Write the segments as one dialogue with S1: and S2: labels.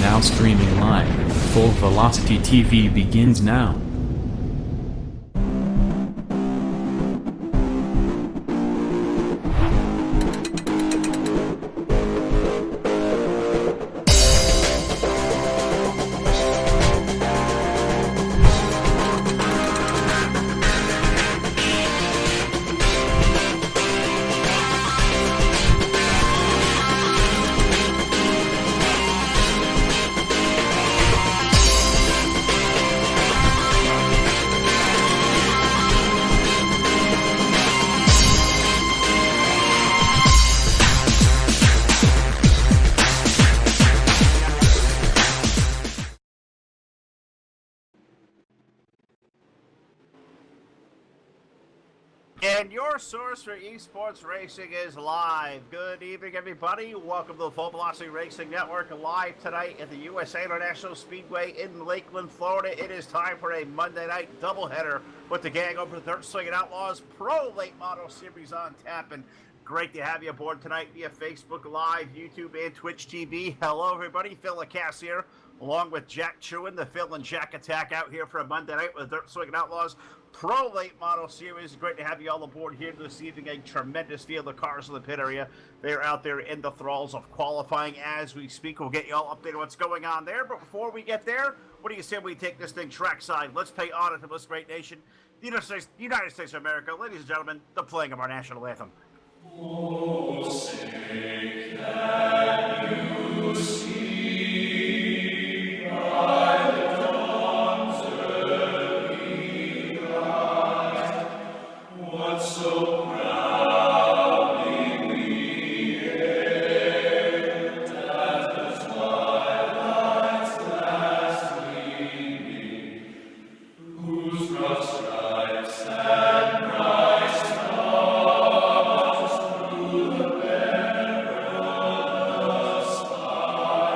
S1: Now streaming live, Full Velocity TV begins now.
S2: And your source for esports racing is live. Good evening, everybody. Welcome to the Full Velocity Racing Network. Live tonight at the USA International Speedway in Lakeland, Florida. It is time for a Monday night doubleheader with the gang over the Slingin Outlaws Pro Late Model Series on tap. And great to have you aboard tonight via Facebook Live, YouTube, and Twitch TV. Hello, everybody. Phil Lacasse here, along with Jack Chewin, the Phil and Jack Attack out here for a Monday night with the Slingin Outlaws Pro Late Model Series. Great to have you all aboard here this evening. A tremendous field of cars in the pit area. They're out there in the thralls of qualifying as we speak. We'll get you all updated on what's going on there. But before we get there, what do you say we take this thing trackside? Let's pay honor to this great nation, the United States of America. Ladies and gentlemen, the playing of our national anthem.
S3: Oh, say can you see by the dawn's early light what so proudly we hailed at the twilight's last gleaming, whose broad stripes and bright stars through the perilous fight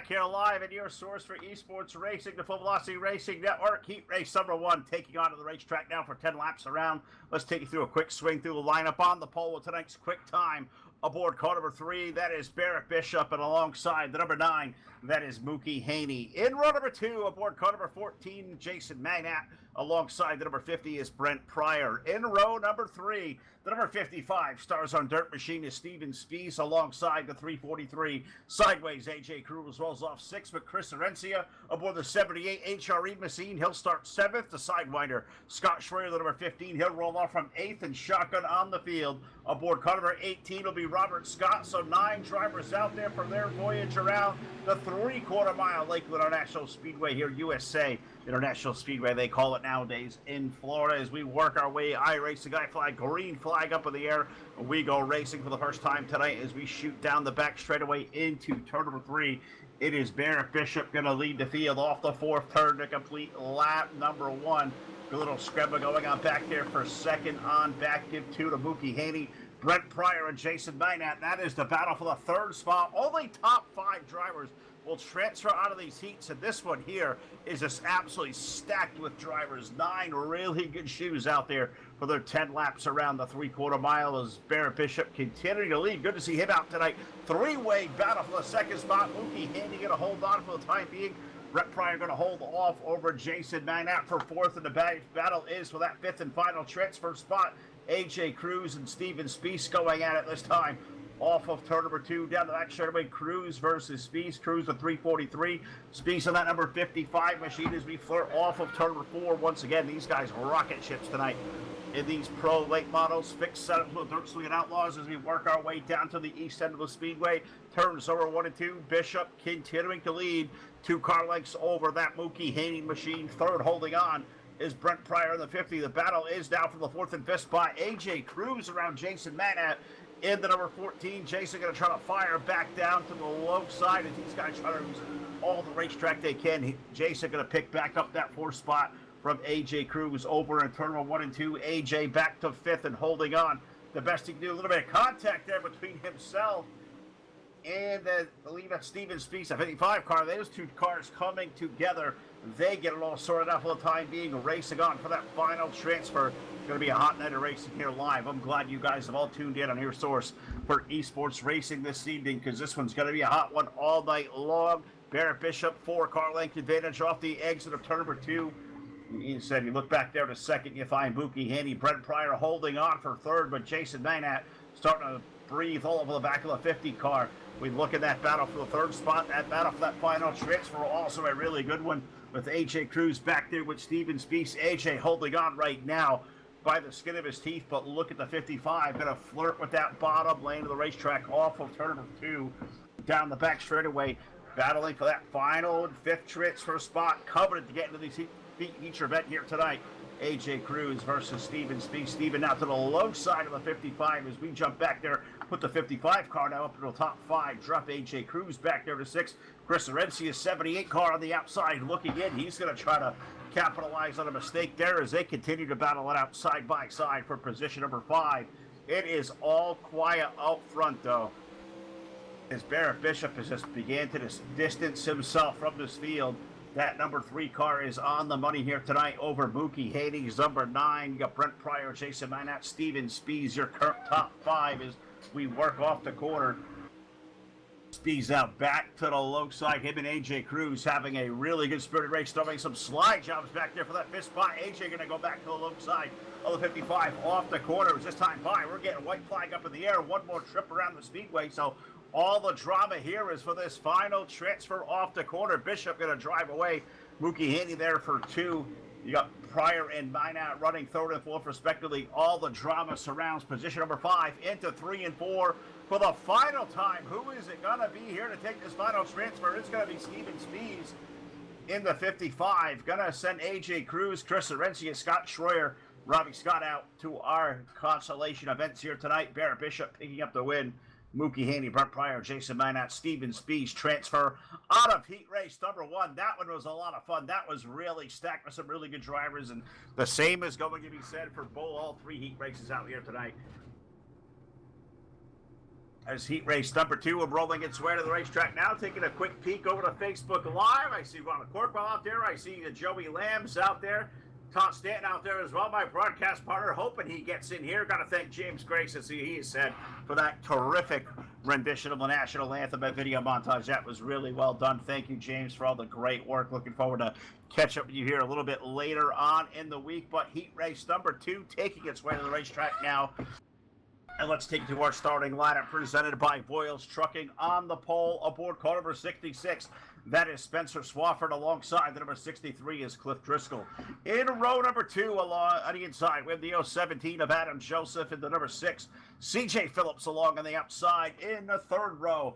S2: back here live at your source for esports racing, the Full Velocity Racing Network. Heat race number 1 taking on to the racetrack now for 10 laps around. Let's take you through a quick swing through the lineup on the pole with tonight's quick time. Aboard car number 3, that is Barrett Bishop, and alongside the number 9, that is Mookie Haney. In row number 2, aboard car number 14, Jason Magnat. Alongside the number 50 is Brent Pryor. In row number 3, the number 55, Stars on Dirt Machine, is Steven Spies. Alongside the 343, Sideways, AJ Cruz rolls off 6th with Chris Arencia. Aboard the 78 HRE Machine, he'll start 7th. The Sidewinder, Scott Schreier, the number 15, he'll roll off from 8th, and shotgun on the field. Aboard car number 18 will be Robert Scott. So 9 drivers out there for their voyage around the 3/4 mile Lakeland International Speedway here, USA International Speedway, they call it nowadays, in Florida. As we work our way, I race the guy flag, green flag up in the air. We go racing for the first time tonight as we shoot down the back straightaway into turn number 3. It is Barrett Bishop going to lead the field off the 4th turn to complete lap number 1. A little scrambler going on back there for second on back. Give 2 to Mookie Haney, Brent Pryor, and Jason Magnat. That is the battle for the 3rd spot. Only top 5 drivers will transfer out of these heats, and this one here is just absolutely stacked with drivers. 9 really good shoes out there for their 10 laps around the 3/4 mile as Barrett Bishop continuing to lead. Good to see him out tonight. 3-way battle for the 2nd spot. Mookie Haney going to hold on for the time being. Brett Pryor going to hold off over Jason Magnat for 4th, and the battle is for that 5th and final transfer spot. AJ Cruz and Steven Spies going at it this time. Off of turn number 2, down the back straightaway, Cruz versus Spies. Cruz with 343. Spies on that number 55 machine as we flirt off of turn number 4. Once again, these guys rocket ships tonight in these pro late models. Fixed setups with Dirt Slingin Outlaws as we work our way down to the east end of the speedway. Turns over 1 and 2. Bishop continuing to lead 2 car lengths over that Mookie Haney machine. 3rd holding on is Brent Pryor in the 50. The battle is now for the 4th and 5th spot. AJ Cruz around Jason Magnat in the number 14. Jason going to try to fire back down to the low side as these guys try to use all the racetrack they can. Jason going to pick back up that 4th spot from AJ Cruz over in turn 1 and 2. AJ back to 5th and holding on. The best he can do, a little bit of contact there between himself and I believe that's Steven Spies, a 55 car. Those 2 cars coming together. They get it all sorted out for the time being. Racing on for that final transfer. It's going to be a hot night of racing here live. I'm glad you guys have all tuned in on your source for esports racing this evening, because this one's going to be a hot one all night long. Barrett Bishop, 4 car length advantage off the exit of turn number 2. He said you look back there to 2nd, you find Mookie Haney. Brent Pryor holding on for 3rd, but Jason Magnat starting to breathe all over the back of the 50 car. We look at that battle for the 3rd spot. That battle for that final transfer, also a really good one with AJ Cruz back there with Steven Spies. AJ holding on right now by the skin of his teeth, but look at the 55. Going to flirt with that bottom lane of the racetrack off of turn number 2. Down the back straightaway, battling for that final 5th transfer spot. Coveted to get into these feature event here tonight. AJ Cruz versus Steven Spies. Steven now to the low side of the 55 as we jump back there. Put the 55 car now up to the top 5. Drop AJ Cruz back there to 6. Chris Arencia's 78 car on the outside looking in. He's going to try to capitalize on a mistake there as they continue to battle it out side by side for position number 5. It is all quiet out front though, as Barrett Bishop has just began to distance himself from this field. That number 3 car is on the money here tonight over Mookie Haney's number 9. You got Brent Pryor, Jason Magnat, Steven Spies, your current top 5 as we work off the corner. Spies out back to the low side. Him and AJ Cruz having a really good spirited race, throwing some slide jobs back there for that 5th spot. AJ going to go back to the low side of the 55 off the corner. As this time by, we're getting white flag up in the air. One more trip around the speedway, so all the drama here is for this final transfer off the corner. Bishop going to drive away. Mookie Haney there for 2. You got Pryor and Magnat running 3rd and 4th respectively. All the drama surrounds position number 5 into 3 and 4 for the final time. Who is it going to be here to take this final transfer? It's going to be Steven Spies in the 55. Going to send AJ Cruz, Chris Arencia, Scott Schreier, Robbie Scott out to our consolation events here tonight. Barrett Bishop picking up the win. Mookie Haney, Brent Pryor, Jason Magnat, Steven Spies transfer out of heat race number 1. That one was a lot of fun. That was really stacked with some really good drivers, and the same is going to be said for all 3 heat races out here tonight. As heat race number 2 is rolling its way to the racetrack now, taking a quick peek over to Facebook Live. I see Ronald Corkwell out there. I see Joey Lambs out there. Todd Stanton out there as well, my broadcast partner, hoping he gets in here. Got to thank James Grace, as he said, for that terrific rendition of the national anthem and video montage. That was really well done. Thank you, James, for all the great work. Looking forward to catch up with you here a little bit later on in the week. But heat race number 2 taking its way to the racetrack now. And let's take you to our starting lineup presented by Boyles Trucking. On the pole aboard car number 66. That is Spencer Swafford. Alongside the number 63 is Cliff Driscoll. In row number 2 along on the inside, we have the 017 of Adam Joseph in the number 6. CJ Phillips along on the outside. In the third row,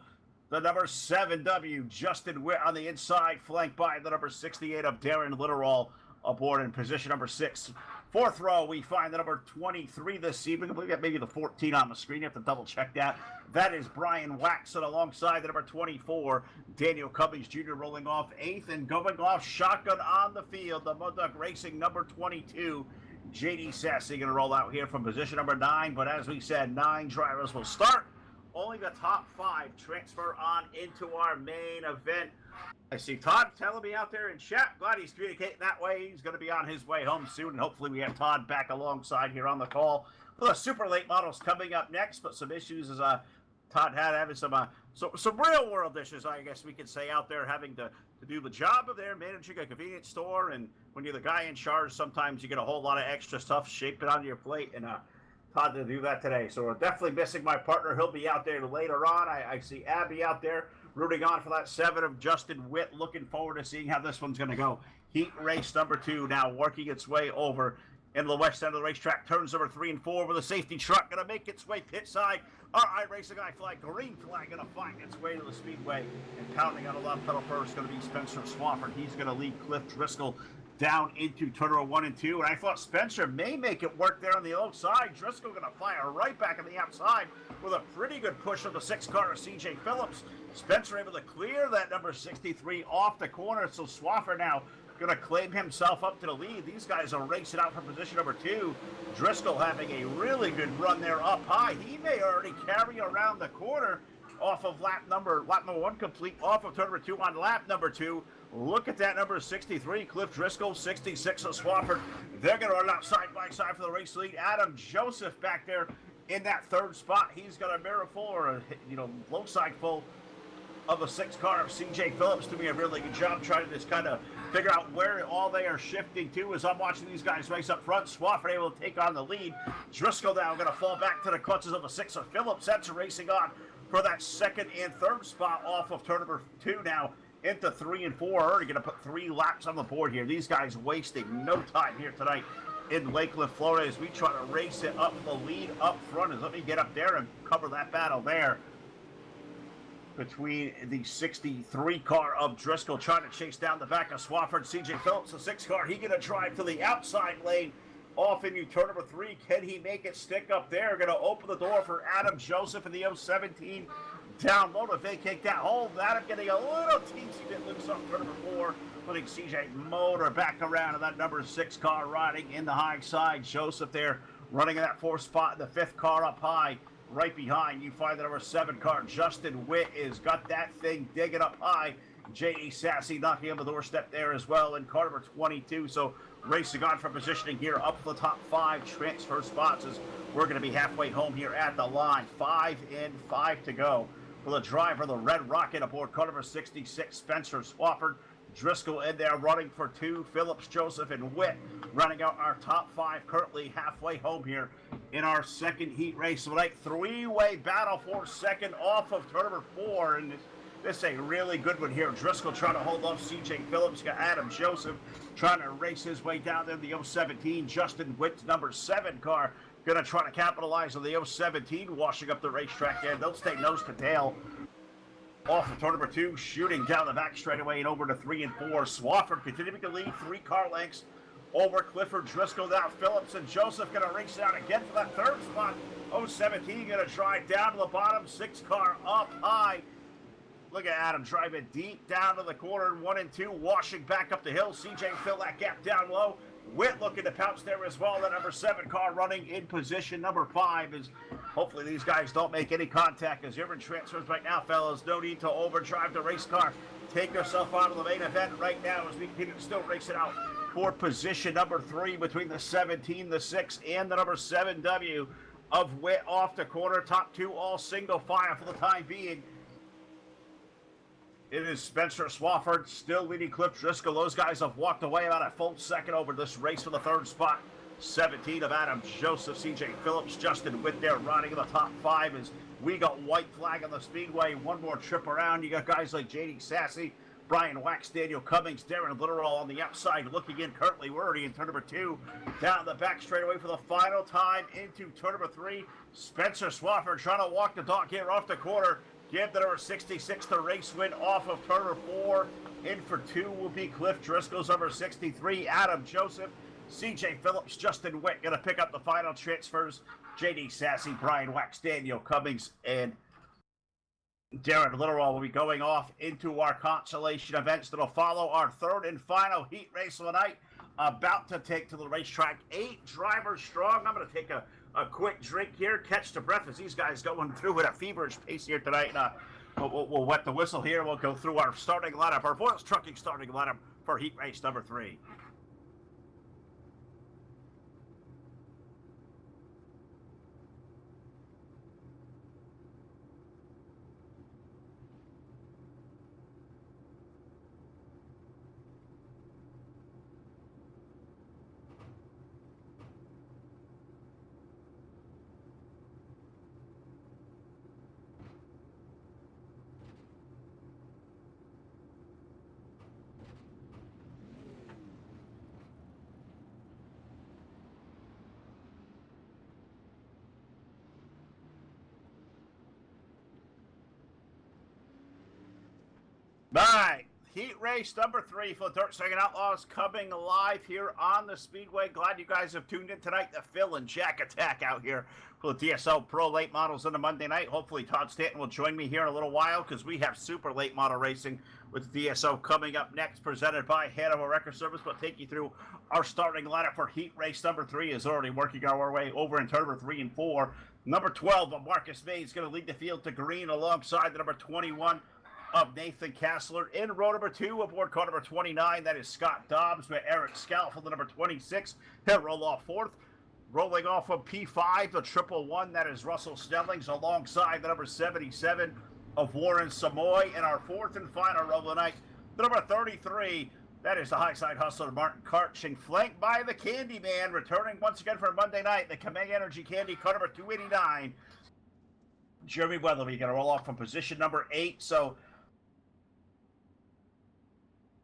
S2: the number 7W Justin Witt on the inside, flanked by the number 68 of Darren Litterall aboard in position number 6. Fourth row, we find the number 23 this evening. I believe that maybe the 14 on the screen. You have to double check that. That is Brian Waxon alongside the number 24, Daniel Cummings Jr. rolling off 8th and going off shotgun on the field. The Mud Duck Racing number 22, JD Sassy, going to roll out here from position number 9. But as we said, 9 drivers will start. Only the top 5 transfer on into our main event. I see Todd telling me out there in chat. Glad he's communicating that way. He's going to be on his way home soon, and hopefully we have Todd back alongside here on the call. Well, the super late models coming up next, but some issues as Todd had having some real world issues, I guess we could say, out there having to do the job of there managing a convenience store. And when you're the guy in charge, sometimes you get a whole lot of extra stuff shaped onto your plate, and Todd to do that today. So we're definitely missing my partner. He'll be out there later on. I see Abby out there rooting on for that 7 of Justin Witt. Looking forward to seeing how this one's going to go. Heat race number 2 now working its way over into the west end of the racetrack. Turns number 3 and 4 with a safety truck going to make its way pit side. Our iRacing guy flag, green flag, going to find its way to the speedway. And pounding on the left pedal first going to be Spencer Swafford. He's going to lead Cliff Driscoll down into turn number 1 and 2. And I thought Spencer may make it work there on the outside. Driscoll going to fire right back on the outside with a pretty good push of the 6 car of CJ Phillips. Spencer able to clear that number 63 off the corner. So Swafford now going to claim himself up to the lead. These guys are racing out for position number 2. Driscoll having a really good run there up high. He may already carry around the corner off of lap number 1 complete, off of turn number 2 on lap number 2. Look at that number 63, Cliff Driscoll, 66 of Swafford. They're going to run out side by side for the race lead. Adam Joseph back there in that 3rd spot. He's got a mirror full or a low side full of the 6 car of CJ Phillips, doing a really good job trying to just kind of figure out where all they are shifting to. As I'm watching these guys race up front, Swafford able to take on the lead. Driscoll now going to fall back to the clutches of the 6 of Phillips. That's racing on for that 2nd and 3rd spot off of turn number 2 now into 3 and 4. Already going to put 3 laps on the board here. These guys wasting no time here tonight in Lakeland, Florida, as we try to race it up the lead up front. As let me get up there and cover that battle there between the 63 car of Driscoll trying to chase down the back of Swafford. CJ Phillips, the 6 car, he going to drive to the outside lane off into turn number 3. Can he make it stick up there? Going to open the door for Adam Joseph in the 017 down low to vacate that hole. Adam getting a little teensy bit loose off turn number 4, putting CJ motor back around to that number 6 car riding in the high side. Joseph there running in that 4th spot, the 5th car up high. Right behind, you find the number 7 car. Justin Witt is got that thing digging up high. J.D. Sassy knocking on the doorstep there as well in car number 22. So racing on for positioning here up the top 5 transfer spots as we're going to be halfway home here at the line. 5 in, 5 to go for the driver, the Red Rocket aboard car number 66, Spencer Swafford. Driscoll in there running for 2. Phillips, Joseph, and Witt running out our top 5, currently halfway home here in our 2nd heat race tonight. 3-way battle for 2nd off of turn number 4, and this is a really good one here. Driscoll trying to hold off CJ Phillips. Got Adam Joseph trying to race his way down there in the 017. Justin Witt's number 7 car going to try to capitalize on the 017, washing up the racetrack there. They'll stay nose to tail off of turn number 2, shooting down the back straightaway and over to 3 and 4. Swafford continuing to lead 3 car lengths over Clifford Driscoll. Now Phillips and Joseph going to race out again for that 3rd spot. 017 going to drive down to the bottom, 6 car up high. Look at Adam driving deep down to the corner in 1 and 2, washing back up the hill. CJ fill that gap down low. Witt looking to pounce there as well. The number 7 car running in position number 5 is hopefully these guys don't make any contact as you're in transfers right now, fellas. No need to overdrive the race car. Take yourself out of the main event right now as we continue to still race it out for position number 3 between the 17, the 6, and the number 7W of Witt off the corner. Top 2 all single file for the time being. It is Spencer Swafford still leading Cliff Driscoll. Those guys have walked away about a full second over this race for the 3rd spot. 17 of Adam Joseph, CJ Phillips, Justin Witt there riding in the top 5 as we got white flag on the Speedway. One more trip around. You got guys like JD Sassy, Brian Wax, Daniel Cummings, Darren Literal on the outside looking in. Currently, we're already in turn number 2. Down the back straightaway for the final time into turn number 3. Spencer Swafford trying to walk the dog here off the corner. Give the number 66 the race win off of turn number 4. In for 2 will be Cliff Driscoll's number 63, Adam Joseph. CJ Phillips, Justin Witt going to pick up the final transfers. JD Sassy, Brian Wax, Daniel Cummings, and Darren Literal will be going off into our consolation events that'll follow our 3rd and final heat race of the night. About to take to the racetrack, 8 drivers strong. I'm going to take a quick drink here, catch the breath as these guys going through at a feverish pace here tonight. We'll wet the whistle here. We'll go through our starting lineup, our Voyles Trucking starting lineup for heat race number 3. All right, heat race number 3 for the Dirt Slingin Outlaws coming live here on the Speedway. Glad you guys have tuned in tonight. The Phil and Jack attack out here for the DSL Pro late models on a Monday night. Hopefully Todd Stanton will join me here in a little while because we have super late model racing with the DSO coming up next, presented by Hanover Record Service. But take you through our starting lineup for heat race number 3 is already working our way over in turn number 3 and 4. Number 12 of Marcus May is going to lead the field to green alongside the number 21 of Nathan Kassler. In row number 2, aboard car number 29, that is Scott Dobbs with Eric Scout for the number 26. He'll roll off 4th. Rolling off from P5, the 111, that is Russell Snellings alongside the number 77 of Warren Samoy. In our 4th and final row of the night, the number 33, that is the high side hustler Martin Karching, flanked by the Candyman, returning once again for Monday night, the Kamei Energy Candy, car number 289. Jeremy Weatherby going to roll off from position number 8. So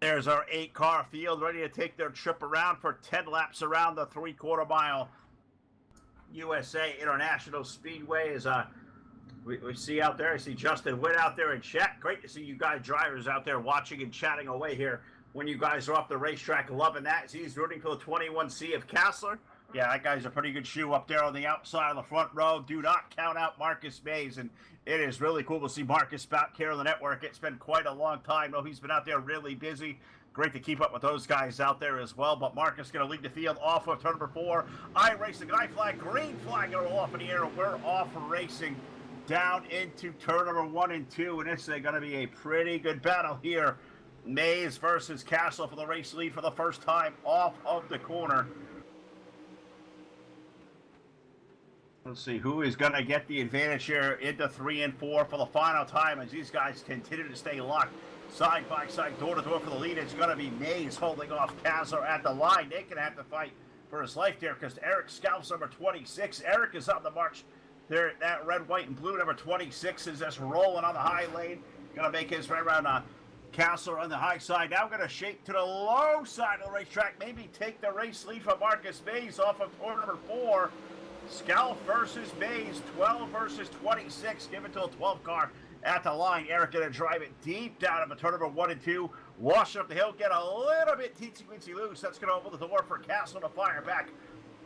S2: there's our 8-car field ready to take their trip around for 10 laps around the 3/4 mile USA International Speedway. As we see out there, I see Justin Witt out there in chat. Great to see you guys drivers out there watching and chatting away here when you guys are off the racetrack. Loving that. He's rooting for the 21C of Kassler. Yeah, that guy's a pretty good shoe up there on the outside of the front row. Do not count out Marcus Mays, and it is really cool to see Marcus back here on the network. It's been quite a long time. No, he's been out there really busy. Great to keep up with those guys out there as well. But Marcus going to lead the field off of turn number 4. iRacing, I flag, green flag going off in the air. We're off racing down into turn number 1 and 2, and this is going to be a pretty good battle here. Mays versus Castle for the race lead for the first time off of the corner. Let's see who is going to get the advantage here into 3 and 4 for the final time as these guys continue to stay locked side by side, door to door for the lead. It's going to be Mays holding off Kassler at the line. They can have to fight for his life there because Eric Scout's number 26. Eric is on the march there. That red, white, and blue number 26 is just rolling on the high lane. Going to make his way around Kassler on the high side. Now going to shake to the low side of the racetrack. Maybe take the race lead from Marcus Mays off of turn number 4. Scout versus Mays, 12 versus 26. Give it to a 12 car at the line. Eric going to drive it deep down at the turn number 1 and 2. Wash up the hill, get a little bit teensy-weensy loose. That's going to open the door for Kassler to fire back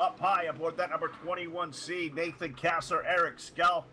S2: up high aboard that number 21C. Nathan Kassler, Eric Scout,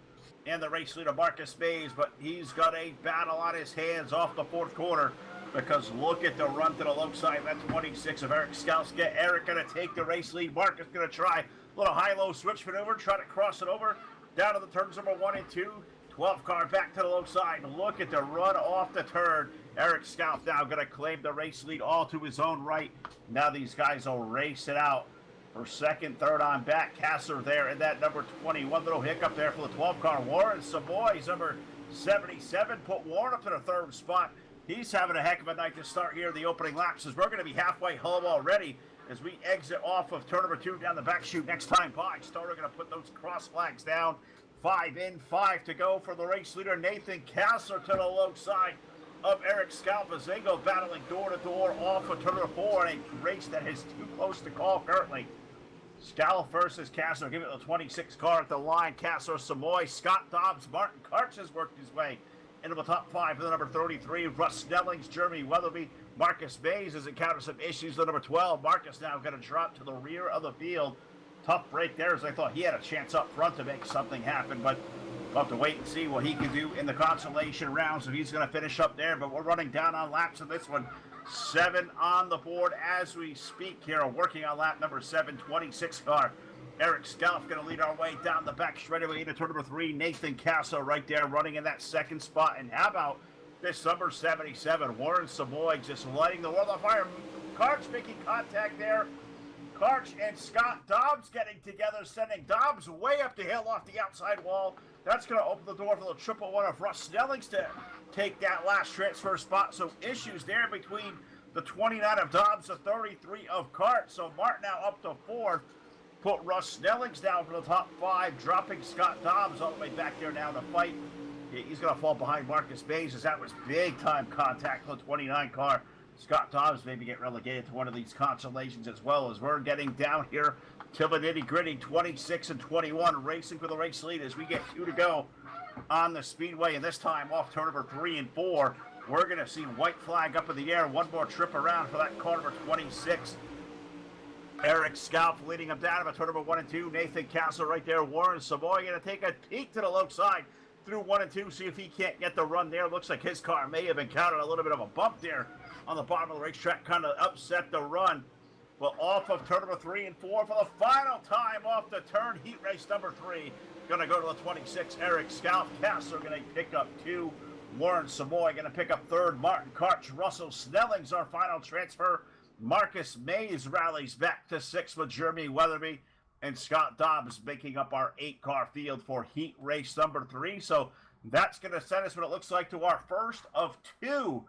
S2: and the race leader Marcus Mays. But he's got a battle on his hands off the 4th corner. because look at the run to the low side. That 26 of Eric Skalska. Eric going to take the race lead. Marcus going to try a little high-low switch maneuver, try to cross it over down to the turns number 1 and 2. 12 car back to the low side. Look at the run off the turn. Eric Skalf now going to claim the race lead all to his own right. Now these guys will race it out for second, third on back. Kasser there in that number 21. Little hiccup there for the 12 car. Warren Savoy's number 77 put Warren up to the third spot. He's having a heck of a night to start here in the opening laps, as we're going to be halfway home already as we exit off of turn number 2 down the back chute next time by. Starter going to put those cross flags down. 5 in, 5 to go for the race leader, Nathan Kasser, to the low side of Eric Scalfazingo, battling door to door off of turn number 4 in a race that is too close to call currently. Scal versus Kasser, give it the 26 car at the line. Kasser, Samoy, Scott Dobbs, Martin Karch has worked his way into the top 5 for the number 33. Russ Snellings, Jeremy Weatherby, Marcus Mays has encountered some issues. The number 12, Marcus now going to drop to the rear of the field. Tough break there, as I thought he had a chance up front to make something happen, but we'll have to wait and see what he can do in the consolation rounds if he's going to finish up there. But we're running down on laps in this one. 7 on the board as we speak here. Working on lap number 7, 26 car. Eric Scalf going to lead our way down the back straightaway into turn number 3. Nathan Castle right there running in that second spot. And how about this number 77, Warren Savoy, just lighting the world on fire. Karch making contact there. Karch and Scott Dobbs getting together, sending Dobbs way up the hill off the outside wall. That's going to open the door for the triple one of Russ Snellings to take that last transfer spot. So issues there between the 29 of Dobbs, the 33 of Karch. So Martin now up to 4th. Put Russ Snellings down for the top 5, dropping Scott Dobbs all the way back there now to fight. He's going to fall behind Marcus Mays, as that was big-time contact for the 29 car. Scott Dobbs maybe get relegated to one of these consolations as well, as we're getting down here to the nitty-gritty. 26 and 21 racing for the race lead as we get 2 to go on the Speedway. And this time off turn number 3 and 4, we're going to see white flag up in the air. One more trip around for that car number 26. Eric Scalp leading him down about turn number 1 and 2. Nathan Castle right there. Warren Savoy going to take a peek to the low side through 1 and 2. See if he can't get the run there. Looks like his car may have encountered a little bit of a bump there on the bottom of the racetrack, kind of upset the run. But off of turn number 3 and 4 for the final time off the turn. Heat race number 3. Going to go to the 26. Eric Scalp. Castle going to pick up 2. Warren Savoy going to pick up 3rd. Martin Karch. Russell Snellings our final transfer. Marcus Mays rallies back to 6th with Jeremy Weatherby. And Scott Dobbs making up our 8-car field for heat race number 3. So that's going to send us what it looks like to our first of 2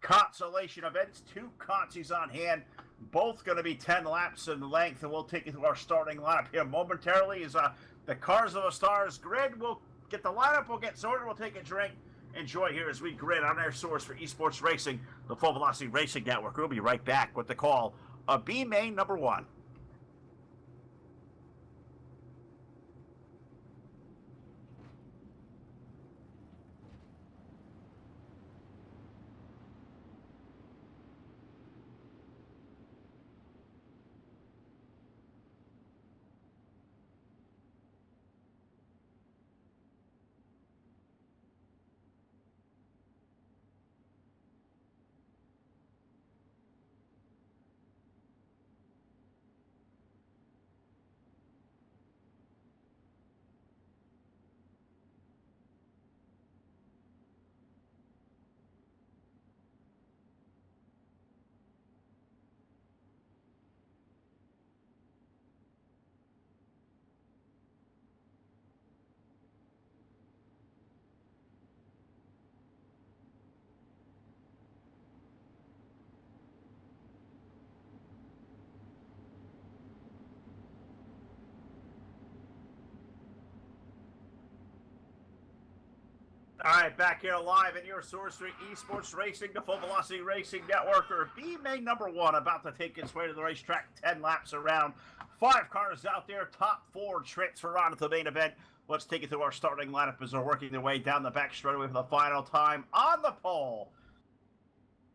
S2: consolation events. 2 consies on hand, both going to be 10 laps in length, and we'll take you through our starting lineup here momentarily as the Cars of the Stars grid. We'll get the lineup, we'll get sorted, we'll take a drink. Enjoy here as we grid on our source for esports racing, the Full Velocity Racing Network. We'll be right back with the call of B main number 1. All right, back here live in your source for esports racing, the Full Velocity Racing Network, or B main number 1, about to take its way to the racetrack, 10 laps around. 5 cars out there, top 4 transfer on to the main event. Let's take you through our starting lineup as they're working their way down the back straightaway for the final time on the pole.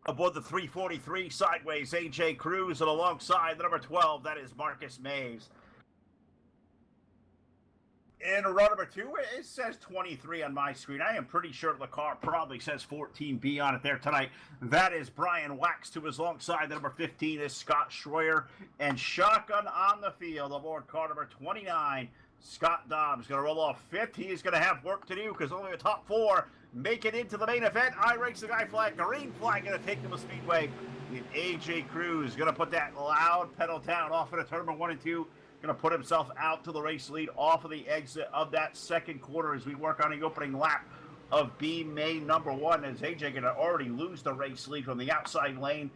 S2: Aboard the 343 sideways, AJ Cruz, and alongside the number 12, that is Marcus Mays. In row number 2, it says 23 on my screen. I am pretty sure the car probably says 14B on it there tonight. That is Brian Wax to his alongside. The number 15 is Scott Schroyer. And shotgun on the field aboard car number 29. Scott Dobbs going to roll off fifth. He is going to have work to do because only the top 4 make it into the main event. iRacing Guy flag, green flag going to take them to Speedway. And AJ Cruz going to put that loud pedal down off into turn number 1 and 2. Going to put himself out to the race lead off of the exit of that second quarter as we work on the opening lap of B main number 1. As AJ going to already lose the race lead from the outside lane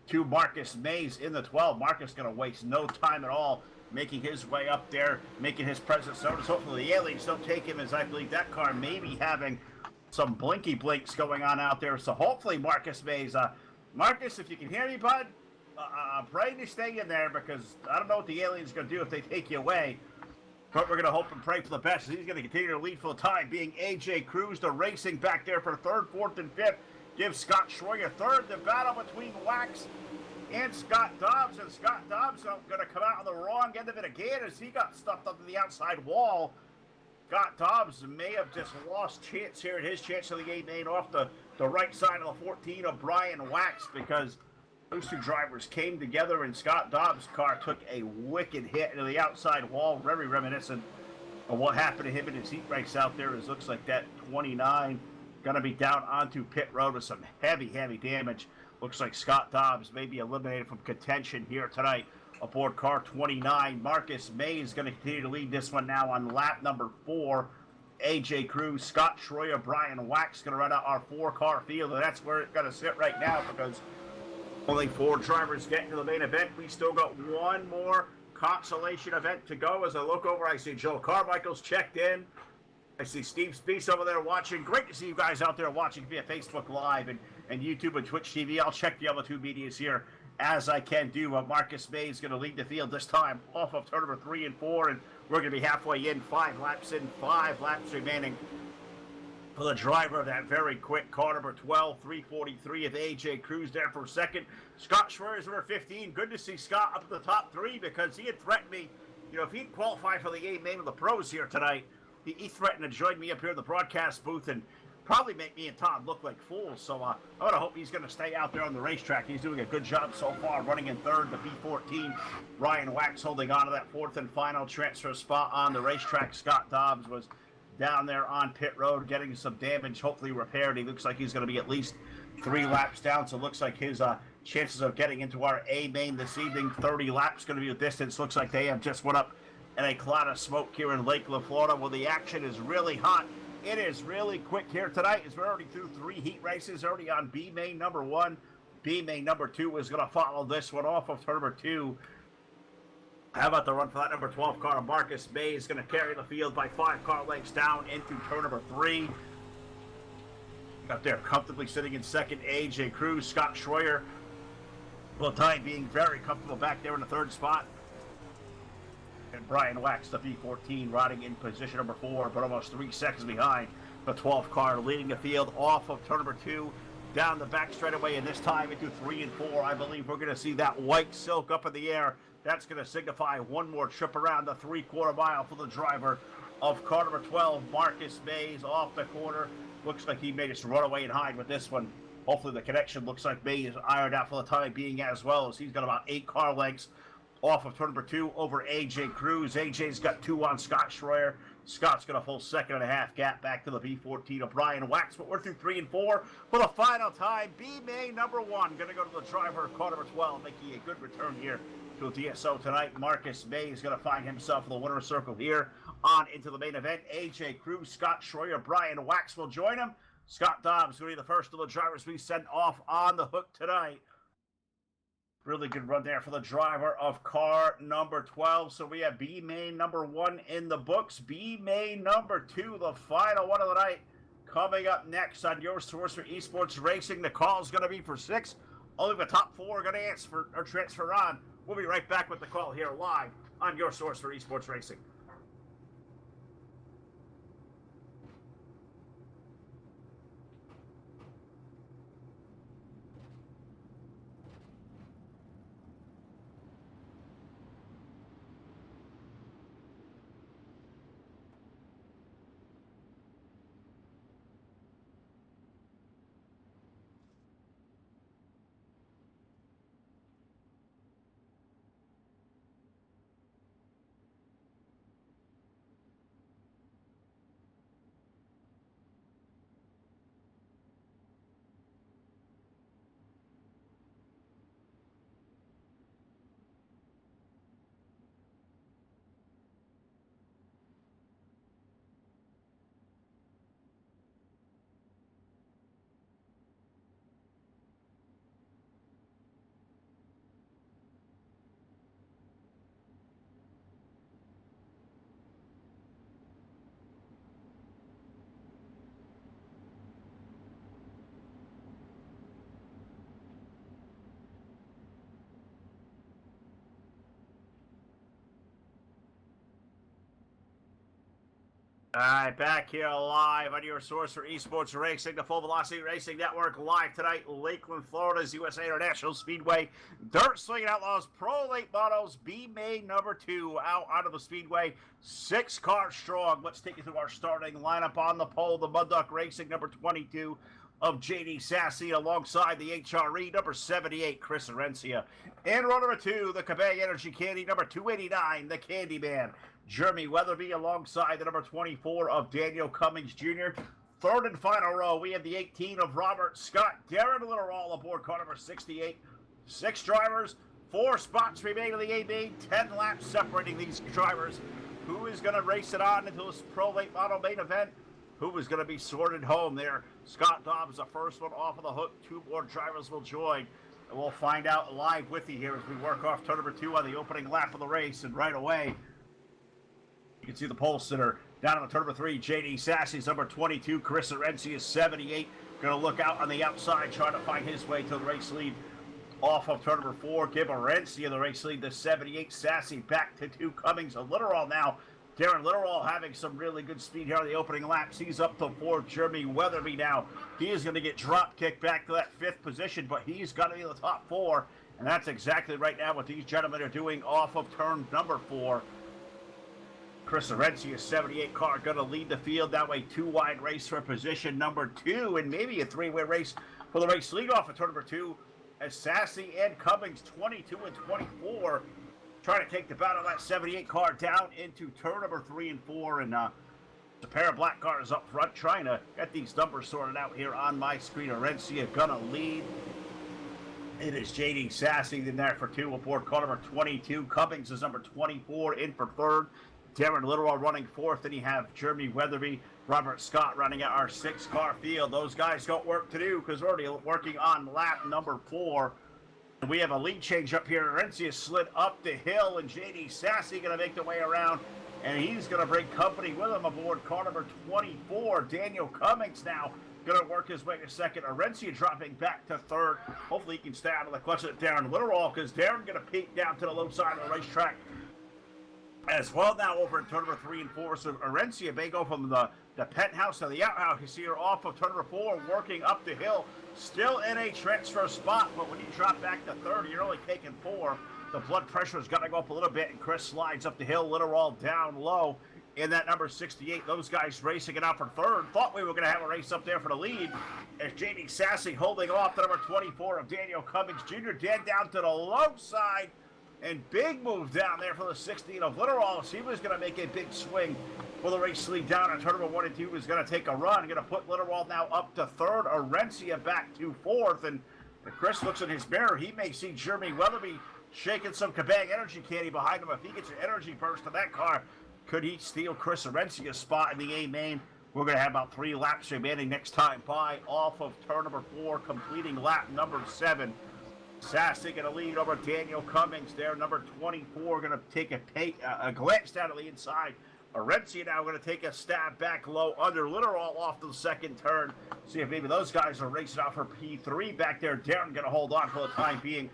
S2: to Marcus Mays in the 12. Marcus going to waste no time at all making his way up there, making his presence noticed. Hopefully the aliens don't take him, as I believe that car may be having some blinky blinks going on out there. So hopefully Marcus Mays, Marcus, if you can hear me, bud, pray to stay in there because I don't know what the aliens are going to do if they take you away. But we're going to hope and pray for the best. He's going to continue to lead for the time, being AJ Cruz. The racing back there for third, fourth, and fifth. Gives Scott Schroyer third. The battle between Wax and Scott Dobbs. And Scott Dobbs going to come out on the wrong end of it again as he got stuffed up to the outside wall. Scott Dobbs may have just lost chance here at his chance of the gate main off the right side of the 14 of Brian Wax because those two drivers came together and Scott Dobbs' car took a wicked hit into the outside wall, very reminiscent of what happened to him in his heat race out there. It looks like that 29 going to be down onto pit road with some heavy damage. Looks like Scott Dobbs may be eliminated from contention here tonight aboard car 29. Marcus Mays going to continue to lead this one now on lap number 4. AJ Cruz, Scott Schroyer, Brian Wax going to run out our 4-car field, and that's where it's going to sit right now because only 4 drivers get into the main event. We still got one more consolation event to go. As I look over, I see Joe Carmichael's checked in. I see Steve Speece over there watching. Great to see you guys out there watching via Facebook Live and YouTube and Twitch TV. I'll check the other 2 medias here as I can do. Marcus May is going to lead the field this time off of turn number 3 and 4, and we're going to be halfway in, 5 laps in, 5 laps remaining for the driver of that very quick car number 12, 343 of AJ Cruz there for second. Scott Schroyer is number 15. Good to see Scott up at the top 3 because he had threatened me, if he'd qualify for the A main of the pros here tonight, he threatened to join me up here in the broadcast booth and probably make me and Todd look like fools. So I would hope he's going to stay out there on the racetrack. He's doing a good job so far, running in third, the B14. Ryan Wax holding on to that 4th and final transfer spot on the racetrack. Scott Dobbs was down there on pit road getting some damage, hopefully repaired. He looks like he's going to be at least 3 laps down, so it looks like his chances of getting into our A main this evening, 30 laps, going to be the distance. Looks like they have just went up in a cloud of smoke here in Lakeland, Florida, where the action is really hot. It is really quick here tonight as we're already through 3 heat races, already on B main number 1. B main number 2 is going to follow this one off of turn number 2. How about the run for that number 12 car? Marcus May is going to carry the field by 5 car lengths down into turn number 3. Up there comfortably sitting in second, AJ Cruz. Scott Schroyer, for the time being, very comfortable back there in the 3rd spot. And Brian Wax, the B14, riding in position number 4, but almost 3 seconds behind the 12 car, leading the field off of turn number 2, down the back straightaway, and this time into 3 and 4. I believe we're going to see that white silk up in the air. That's going to signify one more trip around the 3/4 mile for the driver of car number 12, Marcus Mays, off the corner. Looks like he made us run away and hide with this one. Hopefully the connection looks like Mays is ironed out for the time being as well, as he's got about 8 car lengths off of turn number 2 over AJ Cruz. AJ's got 2 on Scott Schroyer. Scott's got a full 1.5 gap back to the B14 of Brian Wax, but we're through 3 and 4 for the final time. B main number 1 going to go to the driver of car number 12, making a good return here to the DSO tonight. Marcus May is going to find himself in the winner's circle here on into the main event. AJ Cruz, Scott Schroyer, Brian Wax will join him. Scott Dobbs will be the first of the drivers we send off on the hook tonight. Really good run there for the driver of car number 12. So we have B main number 1 in the books. B main number 2, the final one of the night, coming up next on your source for esports racing. The call is going to be for 6. Only the top 4 are going to answer or transfer on. We'll be right back with the call here live on your source for esports racing. All right, back here live on your source for esports racing, the Full Velocity Racing Network, live tonight, Lakeland, Florida's USA International Speedway Dirt Slingin Outlaws Pro Late Models B main number 2 out of the Speedway, 6 cars strong. Let's take you through our starting lineup on the pole. The Mud Duck Racing number 22 of JD Sassy alongside the HRE number 78 Chris Arencia. In row number 2, the Cabay Energy Candy number 289, the Candyman Jeremy Weatherby alongside the number 24 of Daniel Cummings Jr. Third and final row, we have the 18 of Robert Scott. Darren Litterall aboard car number 68. 6 drivers, 4 spots remain in the A main, 10 laps separating these drivers. Who is going to race it on until this Pro Late Model main event? Who is going to be sorted home there? Scott Dobbs, the first one off of the hook. 2 more drivers will join. And we'll find out live with you here as we work off turn number 2 on the opening lap of the race. And right away, you can see the pole sitter down on the turn number 3. JD Sassy's number 22. Chris Arencia is 78. Going to look out on the outside, trying to find his way to the race lead. Off of turn number 4, Gib Arencia, the race lead, the 78. Sassy back to 2. Cummings, a Litterall now. Darren Litterall having some really good speed here on the opening laps. He's up to 4th. Jeremy Weatherby now. He is going to get drop kicked back to that 5th position, but he's got to be in the top 4. And that's exactly right now what these gentlemen are doing off of turn number 4. Chris Arencia, 78 car, going to lead the field. That way, 2 wide race for position number 2, and maybe a 3-way race for the race lead off of turn number 2. As Sassy and Cummings, 22 and 24, trying to take the battle of that 78 car down into turn number 3 and 4. And the pair of black cars up front trying to get these numbers sorted out here on my screen. Arencia going to lead. It is JD Sassy in there for 2 aboard car number 22. Cummings is number 24 in for 3rd. Darren Litterall running 4th. Then you have Jeremy Weatherby, Robert Scott running out our 6-car field. Those guys got work to do because we're already working on lap number 4. And we have a lead change up here. Arencia slid up the hill, and JD Sassy going to make the way around. And he's going to bring company with him aboard car number 24. Daniel Cummings now going to work his way to 2nd. Arencia dropping back to 3rd. Hopefully he can stay out of the clutch of Darren Litterall because Darren going to peek down to the low side of the racetrack as well now over in turn number 3 and 4. So Arencia may go from the penthouse to the outhouse. You see her off of turn number 4, working up the hill. Still in a transfer spot, but when you drop back to 3rd, you're only taking 4. The blood pressure's got to go up a little bit, and Chris slides up the hill. Litterall down low in that number 68. Those guys racing it out for 3rd. Thought we were going to have a race up there for the lead. As JD Sassy holding off the number 24 of Daniel Cummings Jr. Dead down to the low side. And big move down there for the 16 of Litterall. He was going to make a big swing for the race lead down on turn number 1 and 2. Was going to take a run. Going to put Litterall now up to 3rd. Arencia back to 4th. And if Chris looks in his mirror, he may see Jeremy Weatherby shaking some Kabang Energy Candy behind him. If he gets an energy burst to that car, could he steal Chris Arencia's spot in the A main? We're going to have about 3 laps remaining next time by off of turn number 4, completing lap number 7. Sassy going to lead over Daniel Cummings there. Number 24 going to take a glance down to the inside. Arencia now going to take a stab back low under Litterall off to the 2nd turn. See if maybe those guys are racing out for P3 back there. Darren going to hold on for the time being.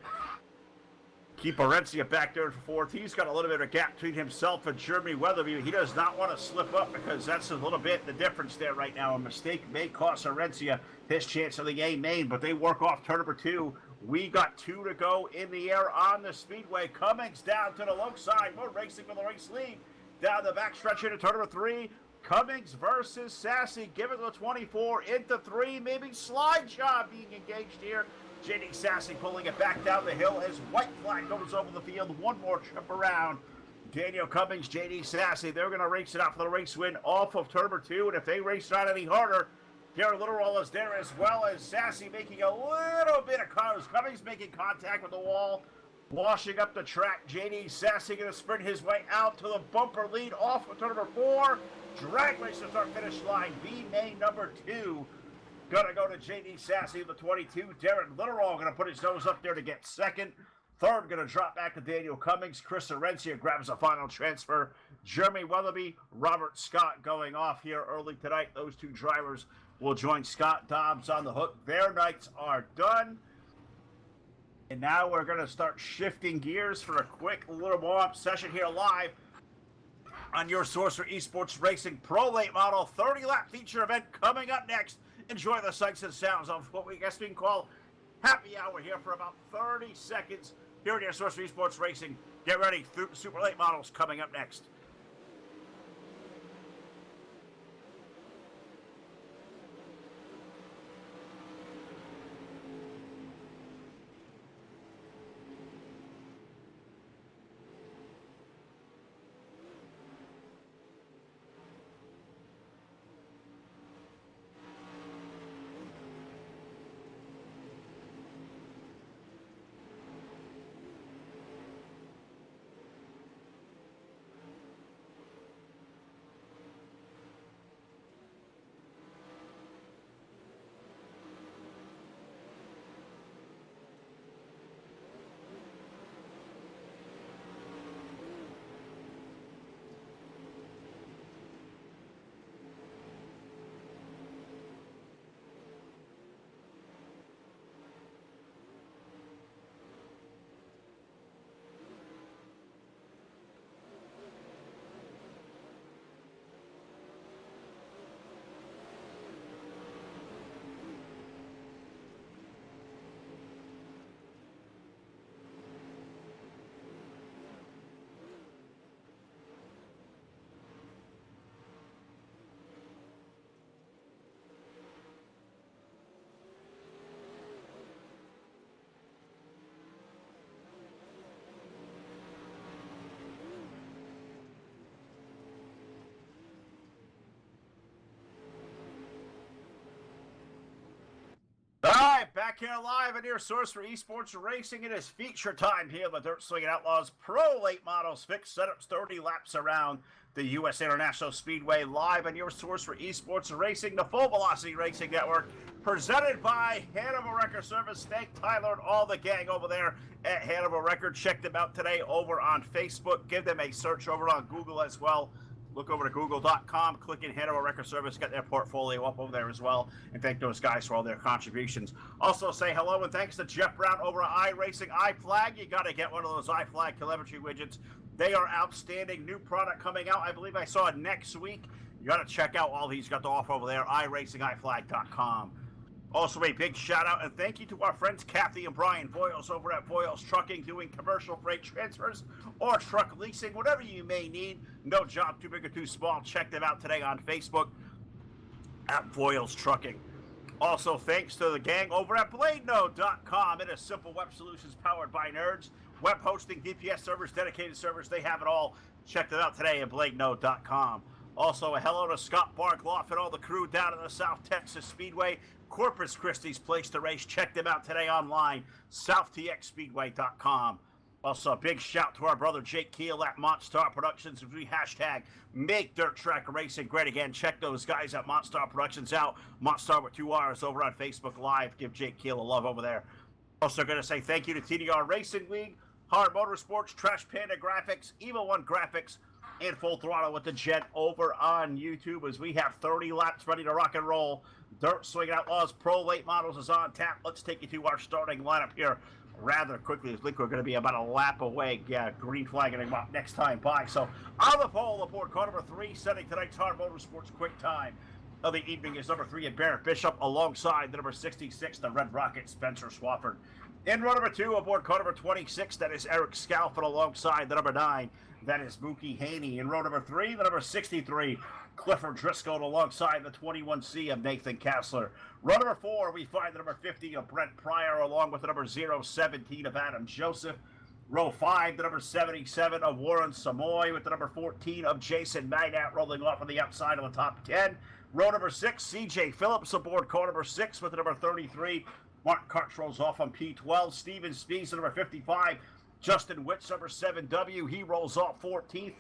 S2: Keep Arencia back there for 4th. He's got a little bit of a gap between himself and Jeremy Weatherby. He does not want to slip up because that's a little bit the difference there right now. A mistake may cost Arencia his chance of the A main, but they work off turn number 2. We got 2 to go in the air on the Speedway. Cummings down to the low side. We're racing for the race lead. Down the backstretch into turn number 3. Cummings versus Sassy. Give it to the 24 into 3. Maybe slide job being engaged here. JD Sassy pulling it back down the hill as white flag goes over the field. One more trip around. Daniel Cummings, JD Sassy, they're going to race it out for the race win off of turn number 2. And if they race it out any harder, Darren Litterall is there as well as Sassy making a little bit of cars. Cummings making contact with the wall, washing up the track. JD Sassy going to sprint his way out to the bumper lead off of turn number 4. Drag race to start finish line. B main number 2. Going to go to JD Sassy, the 22. Darren Litterall going to put his nose up there to get 2nd. 3rd going to drop back to Daniel Cummings. Chris Arencia grabs a final transfer. Jeremy Weatherby, Robert Scott going off here early tonight. Those 2 drivers will join Scott Dobbs on the hook. Their nights are done. And now we're going to start shifting gears for a quick little warm-up session here live on your source for esports racing pro late model 30-lap feature event coming up next. Enjoy the sights and sounds of what we guess we can call happy hour here for about 30 seconds here on your source for esports racing. Get ready, super late models coming up next. All right, back here live at your source for esports racing. It is feature time here with Dirt Slingin Outlaws Pro Late Models fixed setups 30 laps around the U.S. International Speedway, live on your source for esports racing, the Full Velocity Racing Network, presented by Hannibal Record Service. Thank Tyler and all the gang over there at Hannibal Record. Check them out today over on Facebook. Give them a search over on Google as well. Look over to google.com, click in Hannibal Record Service, get their portfolio up over there as well, and thank those guys for all their contributions. Also say hello and thanks to Jeff Brown over at iRacing iFlag. You got to get one of those iFlag telemetry widgets. They are outstanding. New product coming out, I believe I saw it next week. You got to check out all these got to offer over there, iRacingIFlag.com. Also, a big shout out and thank you to our friends Kathy and Brian Voiles over at Voiles Trucking, doing commercial freight transfers or truck leasing, whatever you may need. No job too big or too small. Check them out today on Facebook at Voiles Trucking. Also, thanks to the gang over at BladeNode.com. It is simple web solutions powered by nerds. Web hosting, DPS servers, dedicated servers, they have it all. Check them out today at BladeNode.com. Also, a hello to Scott Barkloff and all the crew down at the South Texas Speedway. Corpus Christi's place to race. Check them out today online, SouthTXSpeedway.com. Also, a big shout to our brother Jake Keel at Monster Productions. We hashtag Make Dirt Track Racing great again. Check those guys at Monster Productions out. Monster with 2 R's over on Facebook Live. Give Jake Keel a love over there. Also, going to say thank you to TDR Racing League, Hard Motorsports, Trash Panda Graphics, Evil One Graphics, and Full Throttle with the Jet over on YouTube as we have 30 laps ready to rock and roll. Dirt Slingin Outlaws Pro Late Models is on tap. Let's take you to our starting lineup here rather quickly. I think we're going to be about a lap away. Yeah, green flag and up next time by. So on the pole aboard car number 3, setting tonight's Hard Motorsports quick time of the evening is number 3 at Barrett Bishop, alongside the number 66, the Red Rocket, Spencer Swafford. In row number 2, aboard car number 26, that is Eric Scalford, alongside the number 9, that is Mookie Haney. In row number 3, the number 63, Clifford Driscoll, alongside the 21C of Nathan Kassler. Row number 4, we find the number 50 of Brent Pryor, along with the number 017 of Adam Joseph. Row 5, the number 77 of Warren Samoy, with the number 14 of Jason Magnat rolling off on the outside of the top 10. Row number 6, CJ Phillips aboard car number 6 with the number 33. Mark Karch rolls off on P12. Steven Spees, number 55. Justin Witts, number 7W. He rolls off 14th.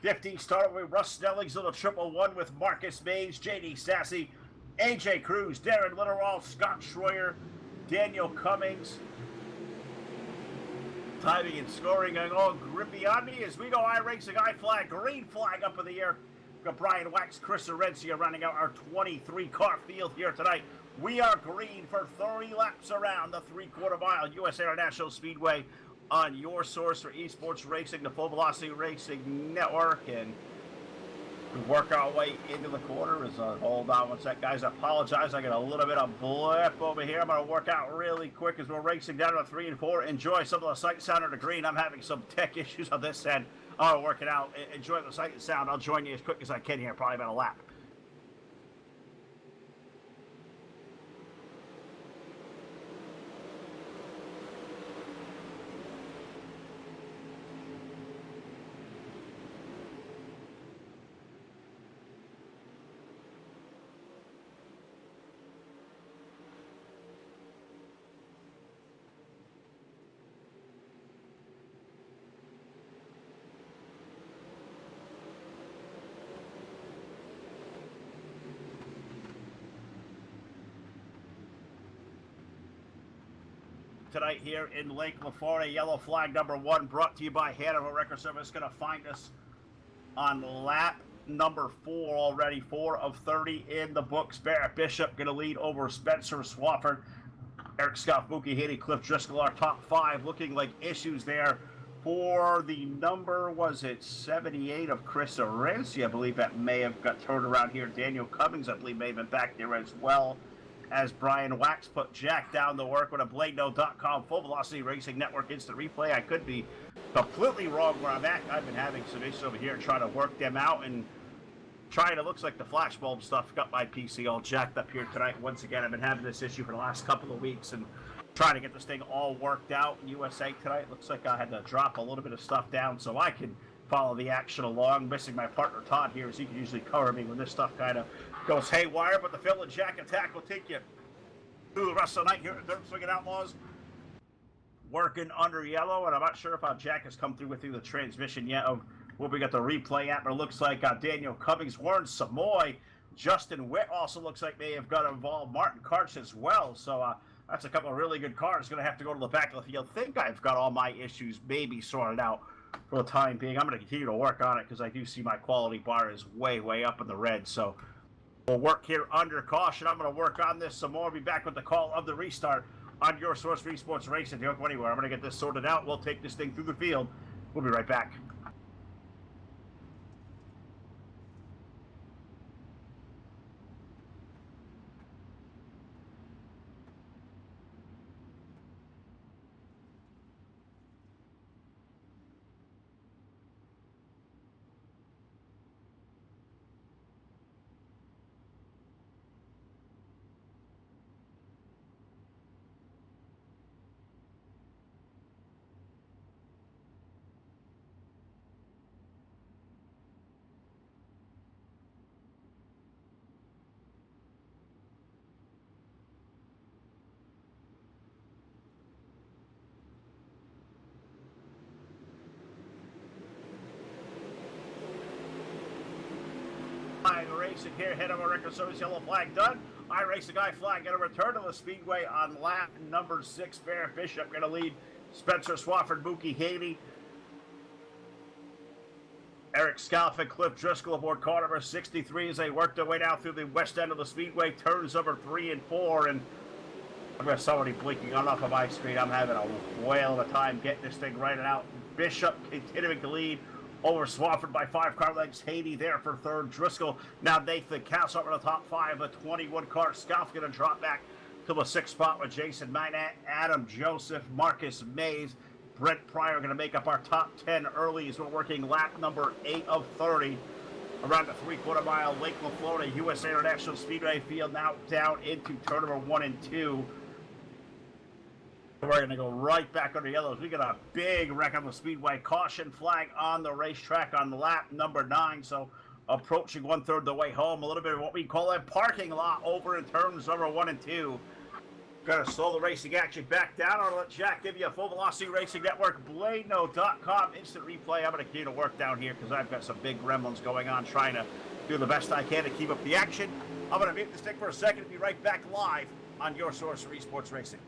S2: 15 started with Russ Snellings, little triple one with Marcus Mays, JD Sassy, AJ Cruz, Darren Litterall, Scott Schroyer, Daniel Cummings. Timing and scoring going all grippy on me as we go iRacing iFlag, green flag up in the air. We've got Brian Wax, Chris Arencia running out our 23-car field here tonight. We are green for 30 laps around the 3/4 mile U.S. International Speedway on your source for esports racing, the Full Velocity Racing Network. And We work our way into the quarter. Hold on one sec, guys. I apologize. I got a little bit of blip over here. I'm going to work out really quick as we're racing down to 3 and 4. Enjoy some of the sight, sound, of the green. I'm having some tech issues on this end. I'll work it out. Enjoy the sight and sound. I'll join you as quick as I can here. Probably about a lap. Tonight here in Lakeland, Florida, yellow flag number 1 brought to you by Hanover Record Service. Going to find us on lap number 4 already, 4 of 30 in the books. Barrett Bishop going to lead over Spencer Swafford. Eric Scott, Mookie Haney, Cliff Driscoll, our top 5. Looking like issues there for the number, was it 78 of Chris Arenzi? I believe that may have got turned around here. Daniel Cummings, I believe, may have been back there as well, as Brian Wax put Jack down to work with a BladeNo.com Full Velocity Racing Network instant replay. I could be completely wrong where I'm at. I've been having some issues over here trying to work them out and trying. It looks like the flashbulb stuff got my PC all jacked up here tonight. Once again, I've been having this issue for the last couple of weeks and trying to get this thing all worked out. In USA tonight, looks like I had to drop a little bit of stuff down so I can follow the action along. Missing my partner Todd here, as he can usually cover me when this stuff kind of goes haywire. But the Phil and Jack attack will take you through the rest of the night here at the Slingin Outlaws. Working under yellow, and I'm not sure if Jack has come through with the transmission yet of what we got the replay at, but it looks like Daniel Cummings, Warren Samoy, Justin Witt also looks like they have got involved, Martin Karch as well. So that's a couple of really good cars. Going to have to go to the back of the field. Think I've got all my issues maybe sorted out for the time being. I'm going to continue to work on it because I do see my quality bar is way, way up in the red. So we'll work here under caution. I'm going to work on this some more. I'll be back with the call of the restart on your source for esports racing. Don't go anywhere. I'm going to get this sorted out. We'll take this thing through the field. We'll be right back. Racing here, head of our record service, yellow flag done. I race the guy flag, going to return to the Speedway on lap number 6. Barrett Bishop going to lead Spencer Swafford, Mookie Haney, Eric Scalf and Cliff Driscoll aboard car number 63 as they work their way down through the west end of the Speedway, turns number 3 and 4. And I've got somebody blinking on off of my screen. I'm having a whale of a time getting this thing right out. Bishop continuing to lead over Swafford by 5 car lengths. Haney there for 3rd. Driscoll, now Nathan Castle over the top 5. A 21 car. Scalf going to drop back to the 6th spot with Jason Minat, Adam Joseph, Marcus Mays, Brent Pryor going to make up our top 10 early as we're working lap number 8 of 30 around the 3/4 mile Lakeland, Florida USA International Speedway field. Now down into turn number 1 and 2. We're going to go right back under yellows. We got a big wreck on the Speedway. Caution flag on the racetrack on lap number 9. So approaching 1/3 the way home. A little bit of what we call a parking lot over in turns number 1 and 2. Going to slow the racing action back down. I'll let Jack give you a Full Velocity Racing Network, BladeNo.com instant replay. I'm going to continue to work down here because I've got some big gremlins going on, trying to do the best I can to keep up the action. I'm going to mute this thing for a second and be right back live on your source for esports racing.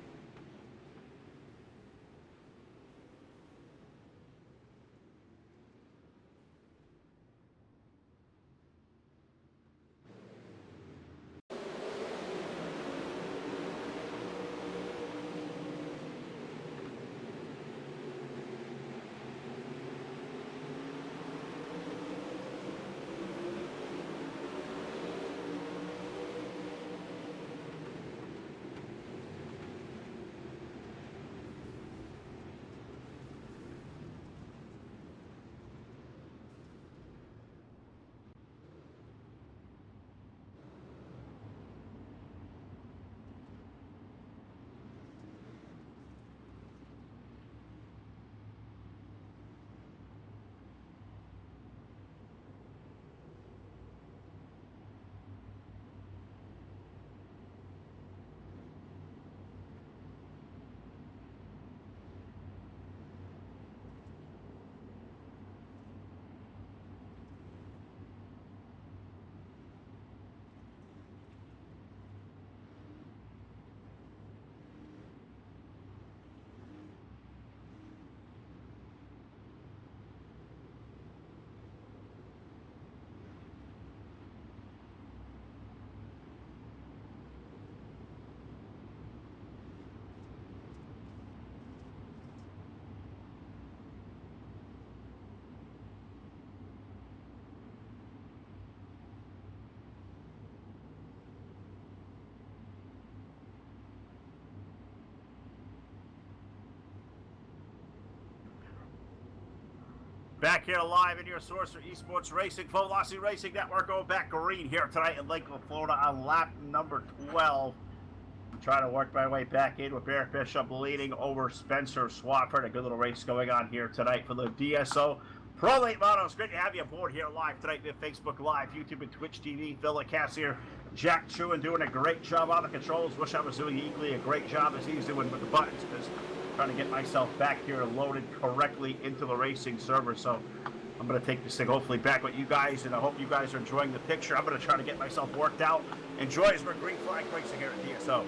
S2: Back here live in your source for esports racing, Full Velocity Racing Network. Going back green here tonight in Lakeland, Florida on lap number 12. I'm trying to work my way back in with Barrett Bishop leading over Spencer Swafford. A good little race going on here tonight for the DSO Pro Late Moto. It's great to have you aboard here live tonight via Facebook Live, YouTube, and Twitch TV. Phil Lacassier, Jack Truan doing a great job on the controls. Wish I was doing equally a great job as he's doing with the buttons, because trying to get myself back here loaded correctly into the racing server. So I'm going to take this thing hopefully back with you guys, and I hope you guys are enjoying the picture. I'm going to try to get myself worked out. Enjoy as we're green flag racing here at DSO.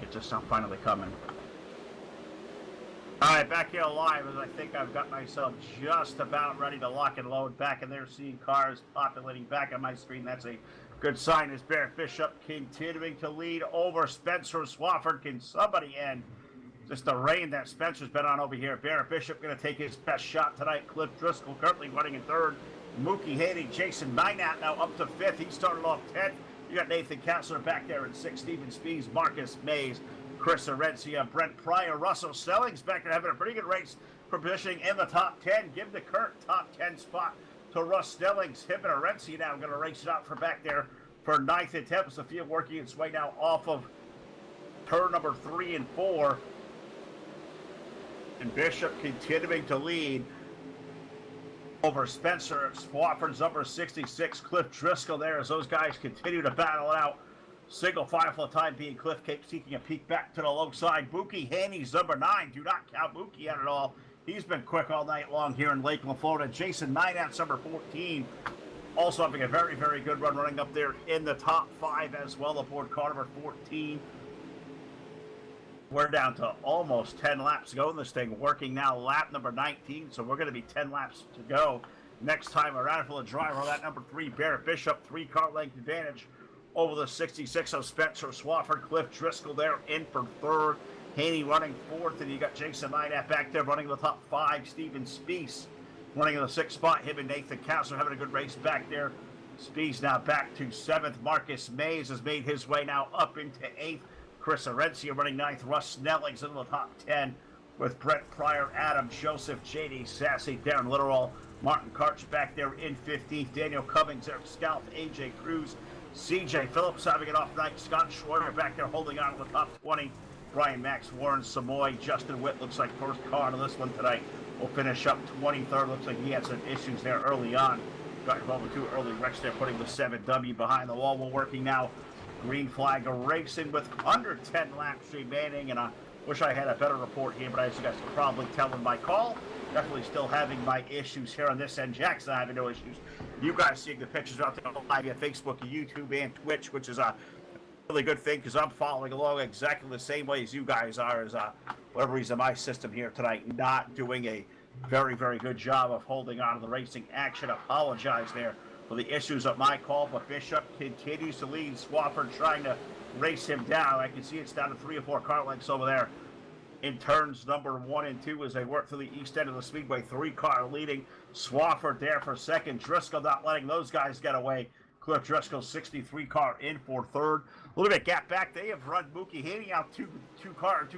S2: It's just not finally coming. Alright, back here live as I think I've got myself just about ready to lock and load. Back in there, seeing cars populating back on my screen. That's a good sign as Barrett Bishop continuing to lead over Spencer Swafford. Can somebody end just the rain that Spencer's been on over here? Barrett Bishop going to take his best shot tonight. Cliff Driscoll currently running in third. Mookie Haney, Jason Minat now up to fifth. He started off 10th. You got Nathan Kessler back there in sixth. Stephen Spees, Marcus Mays, Chris Arencia, Brent Pryor, Russell Stellings back there having a pretty good race for positioning in the top 10. Give the Kurt top 10 spot to Russ Stellings. Him and Arencia now going to race it out for back there for 9th and 10th. The field working its way now off of turn number 3 and 4. And Bishop continuing to lead over Spencer Swafford's number 66, Cliff Driscoll there as those guys continue to battle it out. Single file for the time being. Cliff keeps taking a peek back to the low side. Mookie Haney's number 9. Do not count Mookie out at all. He's been quick all night long here in Lakeland, Florida. Jason Minat's number 14. Also having a very, very good run running up there in the top 5 as well aboard car number 14. We're down to almost 10 laps to go in this thing. Working now lap number 19, so we're going to be 10 laps to go. Next time around for the driver, that number 3, Barrett Bishop, 3-car length advantage over the 66 of Spencer Swafford. Cliff Driscoll there in for third. Haney running fourth, and you got Jason Minat back there running the top 5. Stephen Spees running in the 6th spot. Him and Nathan Kessler having a good race back there. Spees now back to 7th. Marcus Mays has made his way now up into 8th. Chris Arencia running 9th. Russ Snellings in the top 10 with Brett Pryor, Adam Joseph, J.D. Sassy, Darren Litteral, Martin Karch back there in 15th. Daniel Cummings, Eric Scalf, A.J. Cruz, C.J. Phillips having an off night. Scott Schwarter back there holding on to the top 20. Brian Max, Warren Samoy, Justin Witt looks like first car to this one tonight. Will finish up 23rd. Looks like he had some issues there early on. Got involved with 2 early wrecks there, putting the 7W behind the wall. We're working now green flag racing with under 10 laps remaining, and I wish I had a better report here, but as you guys can probably tell in my call, definitely still having my issues here on this end. Jackson having no issues. You guys seeing the pictures out there live via Facebook, YouTube, and Twitch, which is a really good thing because I'm following along exactly the same way as you guys are. As whatever reason, my system here tonight not doing a very, very good job of holding on to the racing action. Apologize there for the issues of my call, but Bishop continues to lead. Swafford trying to race him down. I can see it's down to 3 or 4 car lengths over there in turns number 1 and 2 as they work through the east end of the Speedway. 3-car leading. Swafford there for second. Driscoll not letting those guys get away. Cliff Driscoll 63 car in for third. A little bit gap back. They have run Mookie Haney out 2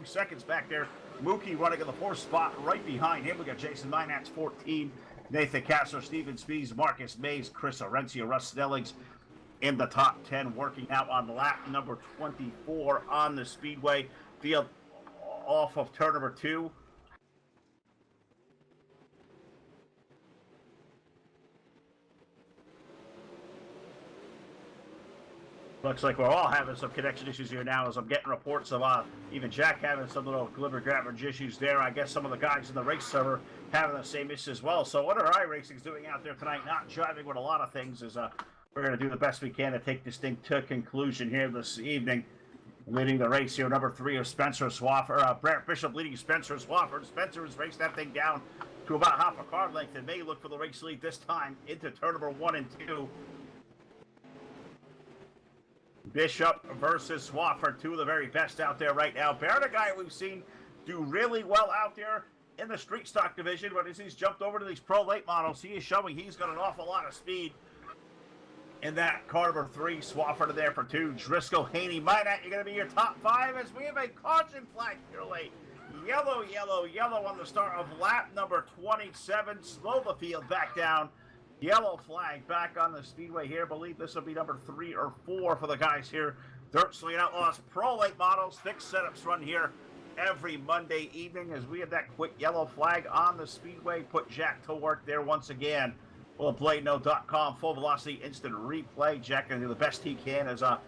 S2: seconds back there. Mookie running in the 4th spot right behind him. We got Jason Minat's 14. Nathan Kessler, Stephen Spees, Marcus Mays, Chris Arencia, Russ Snellings in the top 10, working out on lap number 24 on the Speedway. Field off of turn number 2. Looks like we're all having some connection issues here now as I'm getting reports of even Jack having some little glimmer-grammer issues there. I guess some of the guys in the race server having the same issue as well. So what are iRacing's doing out there tonight? Not jiving with a lot of things. Is we're going to do the best we can to take this thing to conclusion here this evening. Leading the race here, number 3 of Spencer Swafford. Brett Bishop leading Spencer Swafford. Spencer has raced that thing down to about half a car length and may look for the race lead this time into turn number 1 and 2. Bishop versus Swafford, two of the very best out there right now. Barrett, a guy we've seen do really well out there in the street stock division, but as he's jumped over to these pro late models, he is showing he's got an awful lot of speed. In that car number 3, Swafford there for 2. Driscoll, Haney, Minot, you're going to be your top 5 as we have a caution flag here late. Yellow, yellow, yellow on the start of lap number 27. Slow the field back down. Yellow flag back on the Speedway here. Believe this will be number 3 or 4 for the guys here. Dirt Slingin Outlaws Pro Late Models. Fixed setups run here every Monday evening as we have that quick yellow flag on the Speedway. Put Jack to work there once again. Well, BladeNo.com, full velocity instant replay. Jack going to do the best he can as a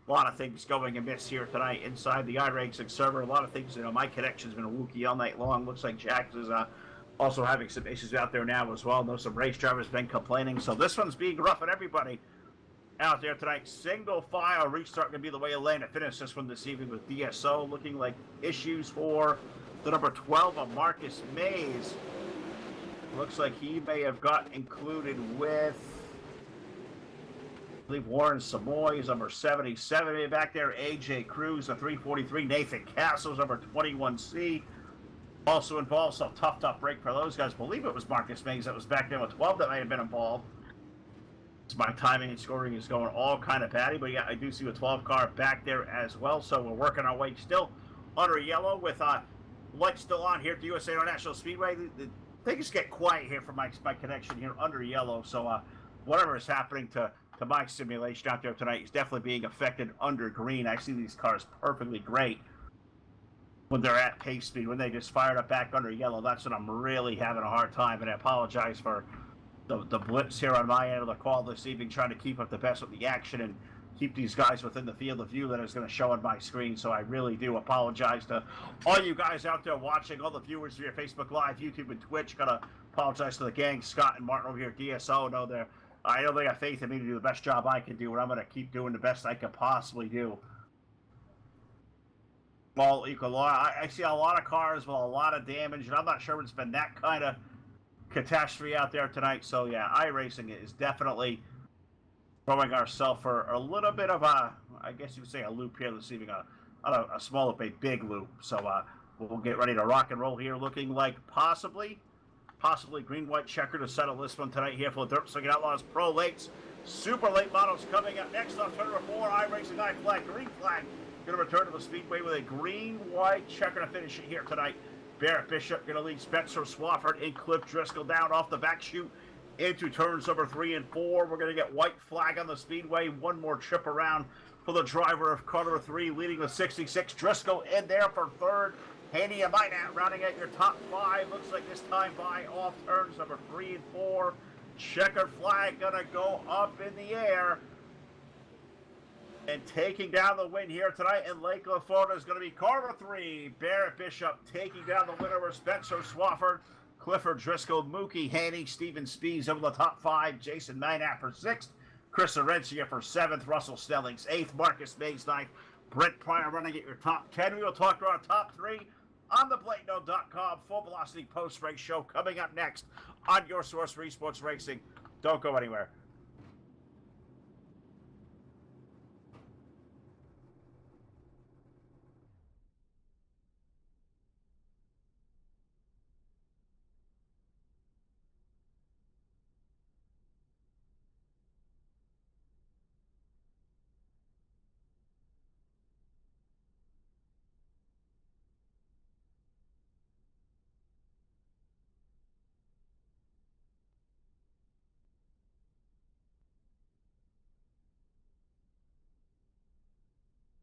S2: lot of things going amiss here tonight inside the iRacing server. A lot of things, my connection's been wookie all night long. Looks like Jack is also having some issues out there now as well. I know some race drivers been complaining. So this one's being rough on everybody out there tonight. Single file restart going to be the way Atlanta finish this one this evening with DSO. Looking like issues for the number 12 of Marcus Mays. Looks like he may have got included with, I believe, Warren Samoy is number 77 back there. AJ Cruz, the 343. Nathan Castles, number 21C. Also involved, so tough break for those guys. I believe it was Marcus Mays that was back there with 12 that may have been involved. So my timing and scoring is going all kind of batty, but yeah, I do see a 12 car back there as well. So we're working our way still under yellow with lights still on here at the USA International Speedway. Things get quiet here for my connection here under yellow. So whatever is happening to my simulation out there tonight is definitely being affected under green. I see these cars perfectly great when they're at pace speed. When they just fired up back under yellow, that's when I'm really having a hard time. And I apologize for the blitz here on my end of the call this evening, trying to keep up the best with the action and keep these guys within the field of view that is going to show on my screen. So I really do apologize to all you guys out there watching, all the viewers via Facebook Live, YouTube, and Twitch. Gotta apologize to the gang, Scott and Martin over here at DSO. I know they got faith in me to do the best job I can do, and I'm going to keep doing the best I can possibly do. All equal. I see a lot of cars with a lot of damage, and I'm not sure it's been that kind of catastrophe out there tonight. So yeah, iRacing is definitely throwing ourselves for a little bit of a, I guess you would say, a loop here this evening, a small loop, a big loop. So we'll get ready to rock and roll here, looking like possibly green-white checker to settle this one tonight here for the Dirt Slingin Outlaws Pro Lates. Super late models coming up next on turn number 4. iRacing I flag, green flag. Going to return to the Speedway with a green-white checker to finish it here tonight. Barrett Bishop going to lead Spencer Swafford and Cliff Driscoll down off the back chute into turns number 3 and 4. We're going to get white flag on the Speedway. One more trip around for the driver of car number 3, leading with 66. Driscoll in there for 3rd. Haney and Minot rounding at your top 5. Looks like this time by off turns number 3 and 4. Checkered flag going to go up in the air. And taking down the win here tonight in Lakeland, Florida is going to be car number 3, Barrett Bishop, taking down the winner with Spencer Swafford, Clifford Driscoll, Mookie Haney, Steven Spees over the top 5, Jason Minot for 6th, Chris Arencia for 7th, Russell Stellings 8th, Marcus Mays 9th, Brent Pryor running at your top 10. We will talk to our top 3 on the BladeNo.com full velocity post-race show coming up next on your source for esports racing. Don't go anywhere.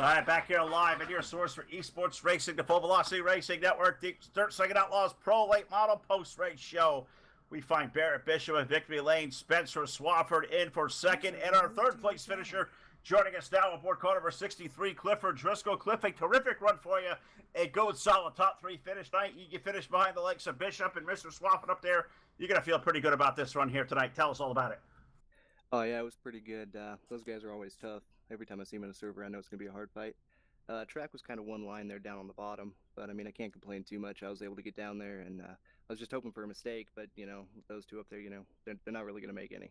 S2: All right, back here live at your source for esports racing, the Full Velocity Racing Network, the Dirt Slingin Outlaws Pro Late Model Post-Race Show. We find Barrett Bishop in victory lane, Spencer Swafford in for 2nd, and our 3rd place finisher, Joining us now aboard car number 63, Clifford Driscoll. Cliff, a terrific run for you. A good, solid top three finish tonight. You finish behind the likes of Bishop and Mr. Swafford up there. You're going to feel pretty good about this run here tonight. Tell us all about it.
S4: Oh yeah, it was pretty good. Those guys are always tough. Every time I see them in a server, I know it's going to be a hard fight. Track was kind of one line there down on the bottom, but I mean, I can't complain too much. I was able to get down there, and I was just hoping for a mistake, but those two up there, they're not really going to make any.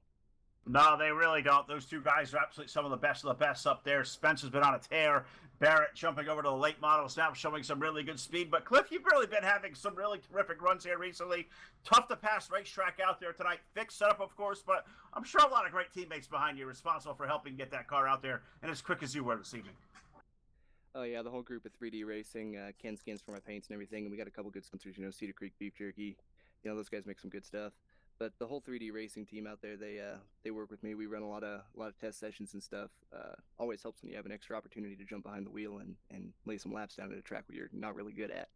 S2: No, they really don't. Those two guys are absolutely some of the best up there. Spencer's been on a tear. Barrett jumping over to the late models now, showing some really good speed. But Cliff, you've really been having some really terrific runs here recently. Tough to pass racetrack out there tonight. Fixed setup, of course, but I'm sure a lot of great teammates behind you responsible for helping get that car out there and as quick as you were this evening.
S4: Oh yeah, the whole group of 3D Racing, Ken Skins for my paints and everything, and we got a couple good sponsors, Cedar Creek Beef Jerky. Those guys make some good stuff. But the whole 3D Racing team out there, they work with me. We run a lot of test sessions and stuff. Always helps when you have an extra opportunity to jump behind the wheel and lay some laps down at a track where you're not really good at.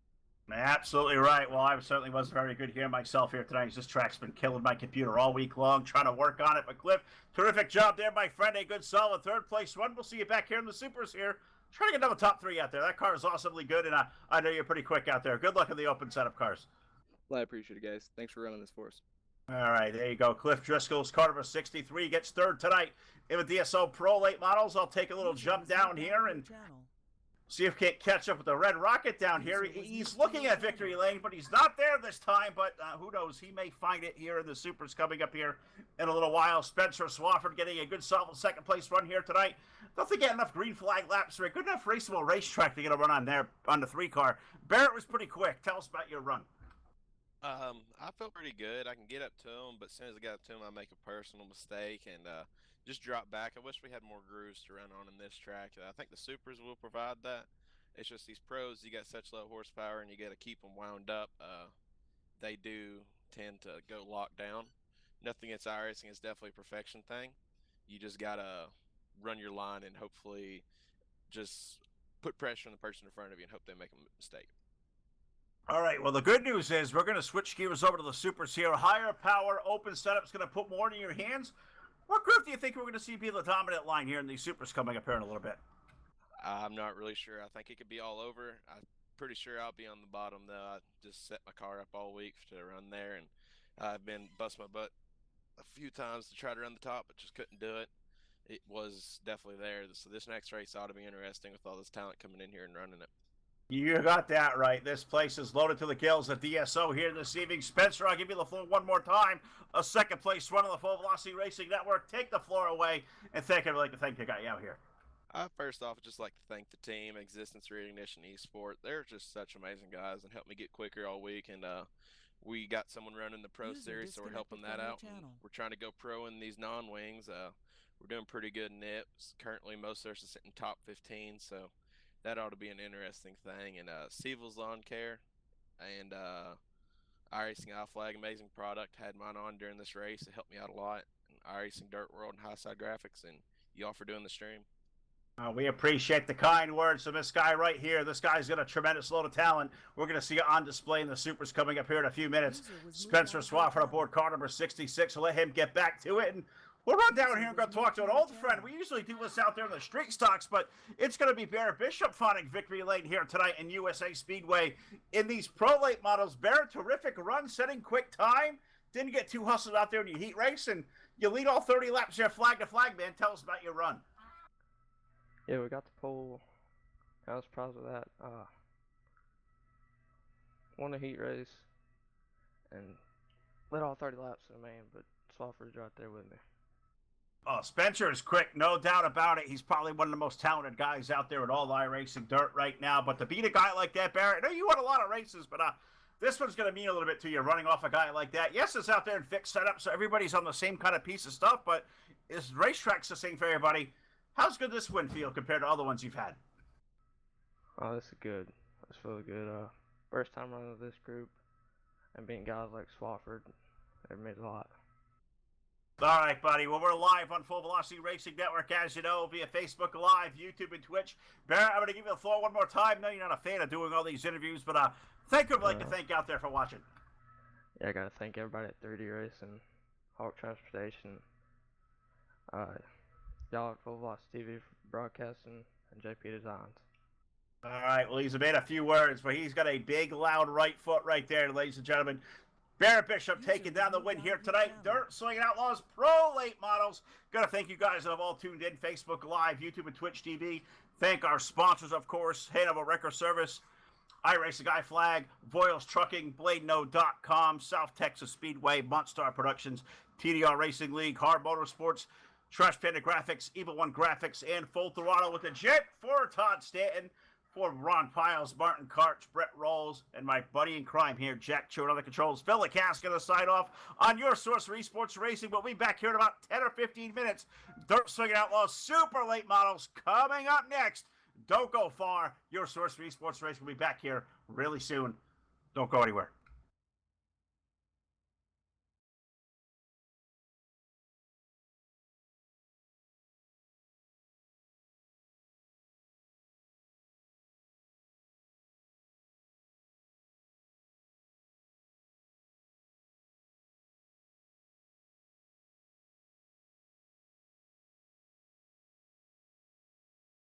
S2: Absolutely right. Well, I certainly was very good here myself here tonight. This track's been killing my computer all week long, trying to work on it. But Cliff, terrific job there, my friend. A good, solid third place run. We'll see you back here in the Supers here. Trying to get another top three out there. That car is awesomely good, and I know you're pretty quick out there. Good luck in the open setup cars.
S4: Well, I appreciate it, guys. Thanks for running this for us.
S2: All right, there you go. Cliff Driscoll's car number 63 gets third tonight in the DSO Pro late models. I'll take a little jump down here and see if he can't catch up with the Red Rocket down here. He's looking at victory lane, but he's not there this time. But who knows? He may find it here in the Supers coming up here in a little while. Spencer Swafford getting a good, solid second place run here tonight. Don't think he had enough green flag laps for a good enough raceable racetrack to get a run on there on the 3 car. Barrett was pretty quick. Tell us about your run.
S5: I felt pretty good. I can get up to him, but as soon as I got up to him, I make a personal mistake and just drop back. I wish we had more grooves to run on in this track. I think the Supers will provide that. It's just these pros, you got such low horsepower and you got to keep them wound up. They do tend to go locked down. Nothing against iRacing, it's definitely a perfection thing. You just got to run your line and hopefully just put pressure on the person in front of you and hope they make a mistake.
S2: All right, well, the good news is we're going to switch gears over to the Supers here. Higher power, open setup's going to put more in your hands. What group do you think we're going to see be the dominant line here in these Supers coming up here in a little bit?
S5: I'm not really sure. I think it could be all over. I'm pretty sure I'll be on the bottom, though. I just set my car up all week to run there, and I've been busting my butt a few times to try to run the top, but just couldn't do it. It was definitely there. So this next race ought to be interesting with all this talent coming in here and running it.
S2: You got that right. This place is loaded to the gills at DSO here this evening. Spencer, I'll give you the floor one more time. A second place run on the Full Velocity Racing Network. Take the floor away and thank everybody to thank you got you out here.
S5: First off, I'd just like to thank the team, Existence Reignition Esport. They're just such amazing guys and helped me get quicker all week. And we got someone running the Pro Series, so we're helping that out. We're trying to go pro in these non-wings. We're doing pretty good in it. Currently, most of us are sitting top 15, so that ought to be an interesting thing. And Sievel's Lawn Care and iRacing iFlag, amazing product. Had mine on during this race. It helped me out a lot. And iRacing Dirt World and High Side Graphics, and y'all for doing the stream.
S2: We appreciate the kind words from this guy right here. This guy's got a tremendous load of talent. We're going to see it on display in the Supers coming up here in a few minutes. Spencer Swafford aboard car number 66. We'll let him get back to it. And we'll run down here and go talk to an old friend. We usually do this out there in the street stocks, but it's going to be Barrett Bishop finding victory lane here tonight in USA Speedway. In these pro late models, Barrett, terrific run, setting quick time. Didn't get too hustled out there in your heat race, and you lead all 30 laps there flag to flag, man. Tell us about your run.
S6: Yeah, we got the pole. I was proud of that. Won the heat race and led all 30 laps in the main, but Swafford's right there with me.
S2: Oh, Spencer is quick, no doubt about it. He's probably one of the most talented guys out there at all iRacing Dirt right now. But to beat a guy like that, Barrett, I know you won a lot of races, but this one's going to mean a little bit to you, running off a guy like that. Yes, it's out there in fixed setup, so everybody's on the same kind of piece of stuff, but this racetrack's the same for everybody. How's good this win feel compared to other ones you've had?
S6: Oh, this is good. It's really good. First time running with this group and beating guys like Swafford, it made a lot.
S2: All right, buddy. Well, we're live on Full Velocity Racing Network, as you know, via Facebook Live, YouTube, and Twitch. Barrett, I'm going to give you the floor one more time. No, you're not a fan of doing all these interviews, but thank you. I'd like to thank you out there for watching.
S6: Yeah, I got to thank everybody at 3D Racing, Hawk Transportation. y'all at Full Velocity TV for broadcasting and JP Designs.
S2: All right, well, he's made a few words, but he's got a big, loud right foot right there, ladies and gentlemen. Barrett Bishop taking down the win here tonight. Dirt Slingin Outlaws Pro Late Models. Got to thank you guys that have all tuned in. Facebook Live, YouTube, and Twitch TV. Thank our sponsors, of course. Hanover Record Service, iRacing Guy Flag, Voiles Trucking, BladeNode.com, South Texas Speedway, Montstar Productions, TDR Racing League, Hard Motorsports, Trash Panda Graphics, Evil One Graphics, and Full Throttle with the jet for Todd Stanton. For Ron Piles, Martin Karch, Brett Rolls, and my buddy in crime here, Jack Chewin on the controls. Phil LeCask going to sign off on your source for esports racing. We'll be back here in about 10 or 15 minutes. Dirt Slingin Outlaws Super Late Models coming up next. Don't go far. Your source for esports racing will be back here really soon. Don't go anywhere.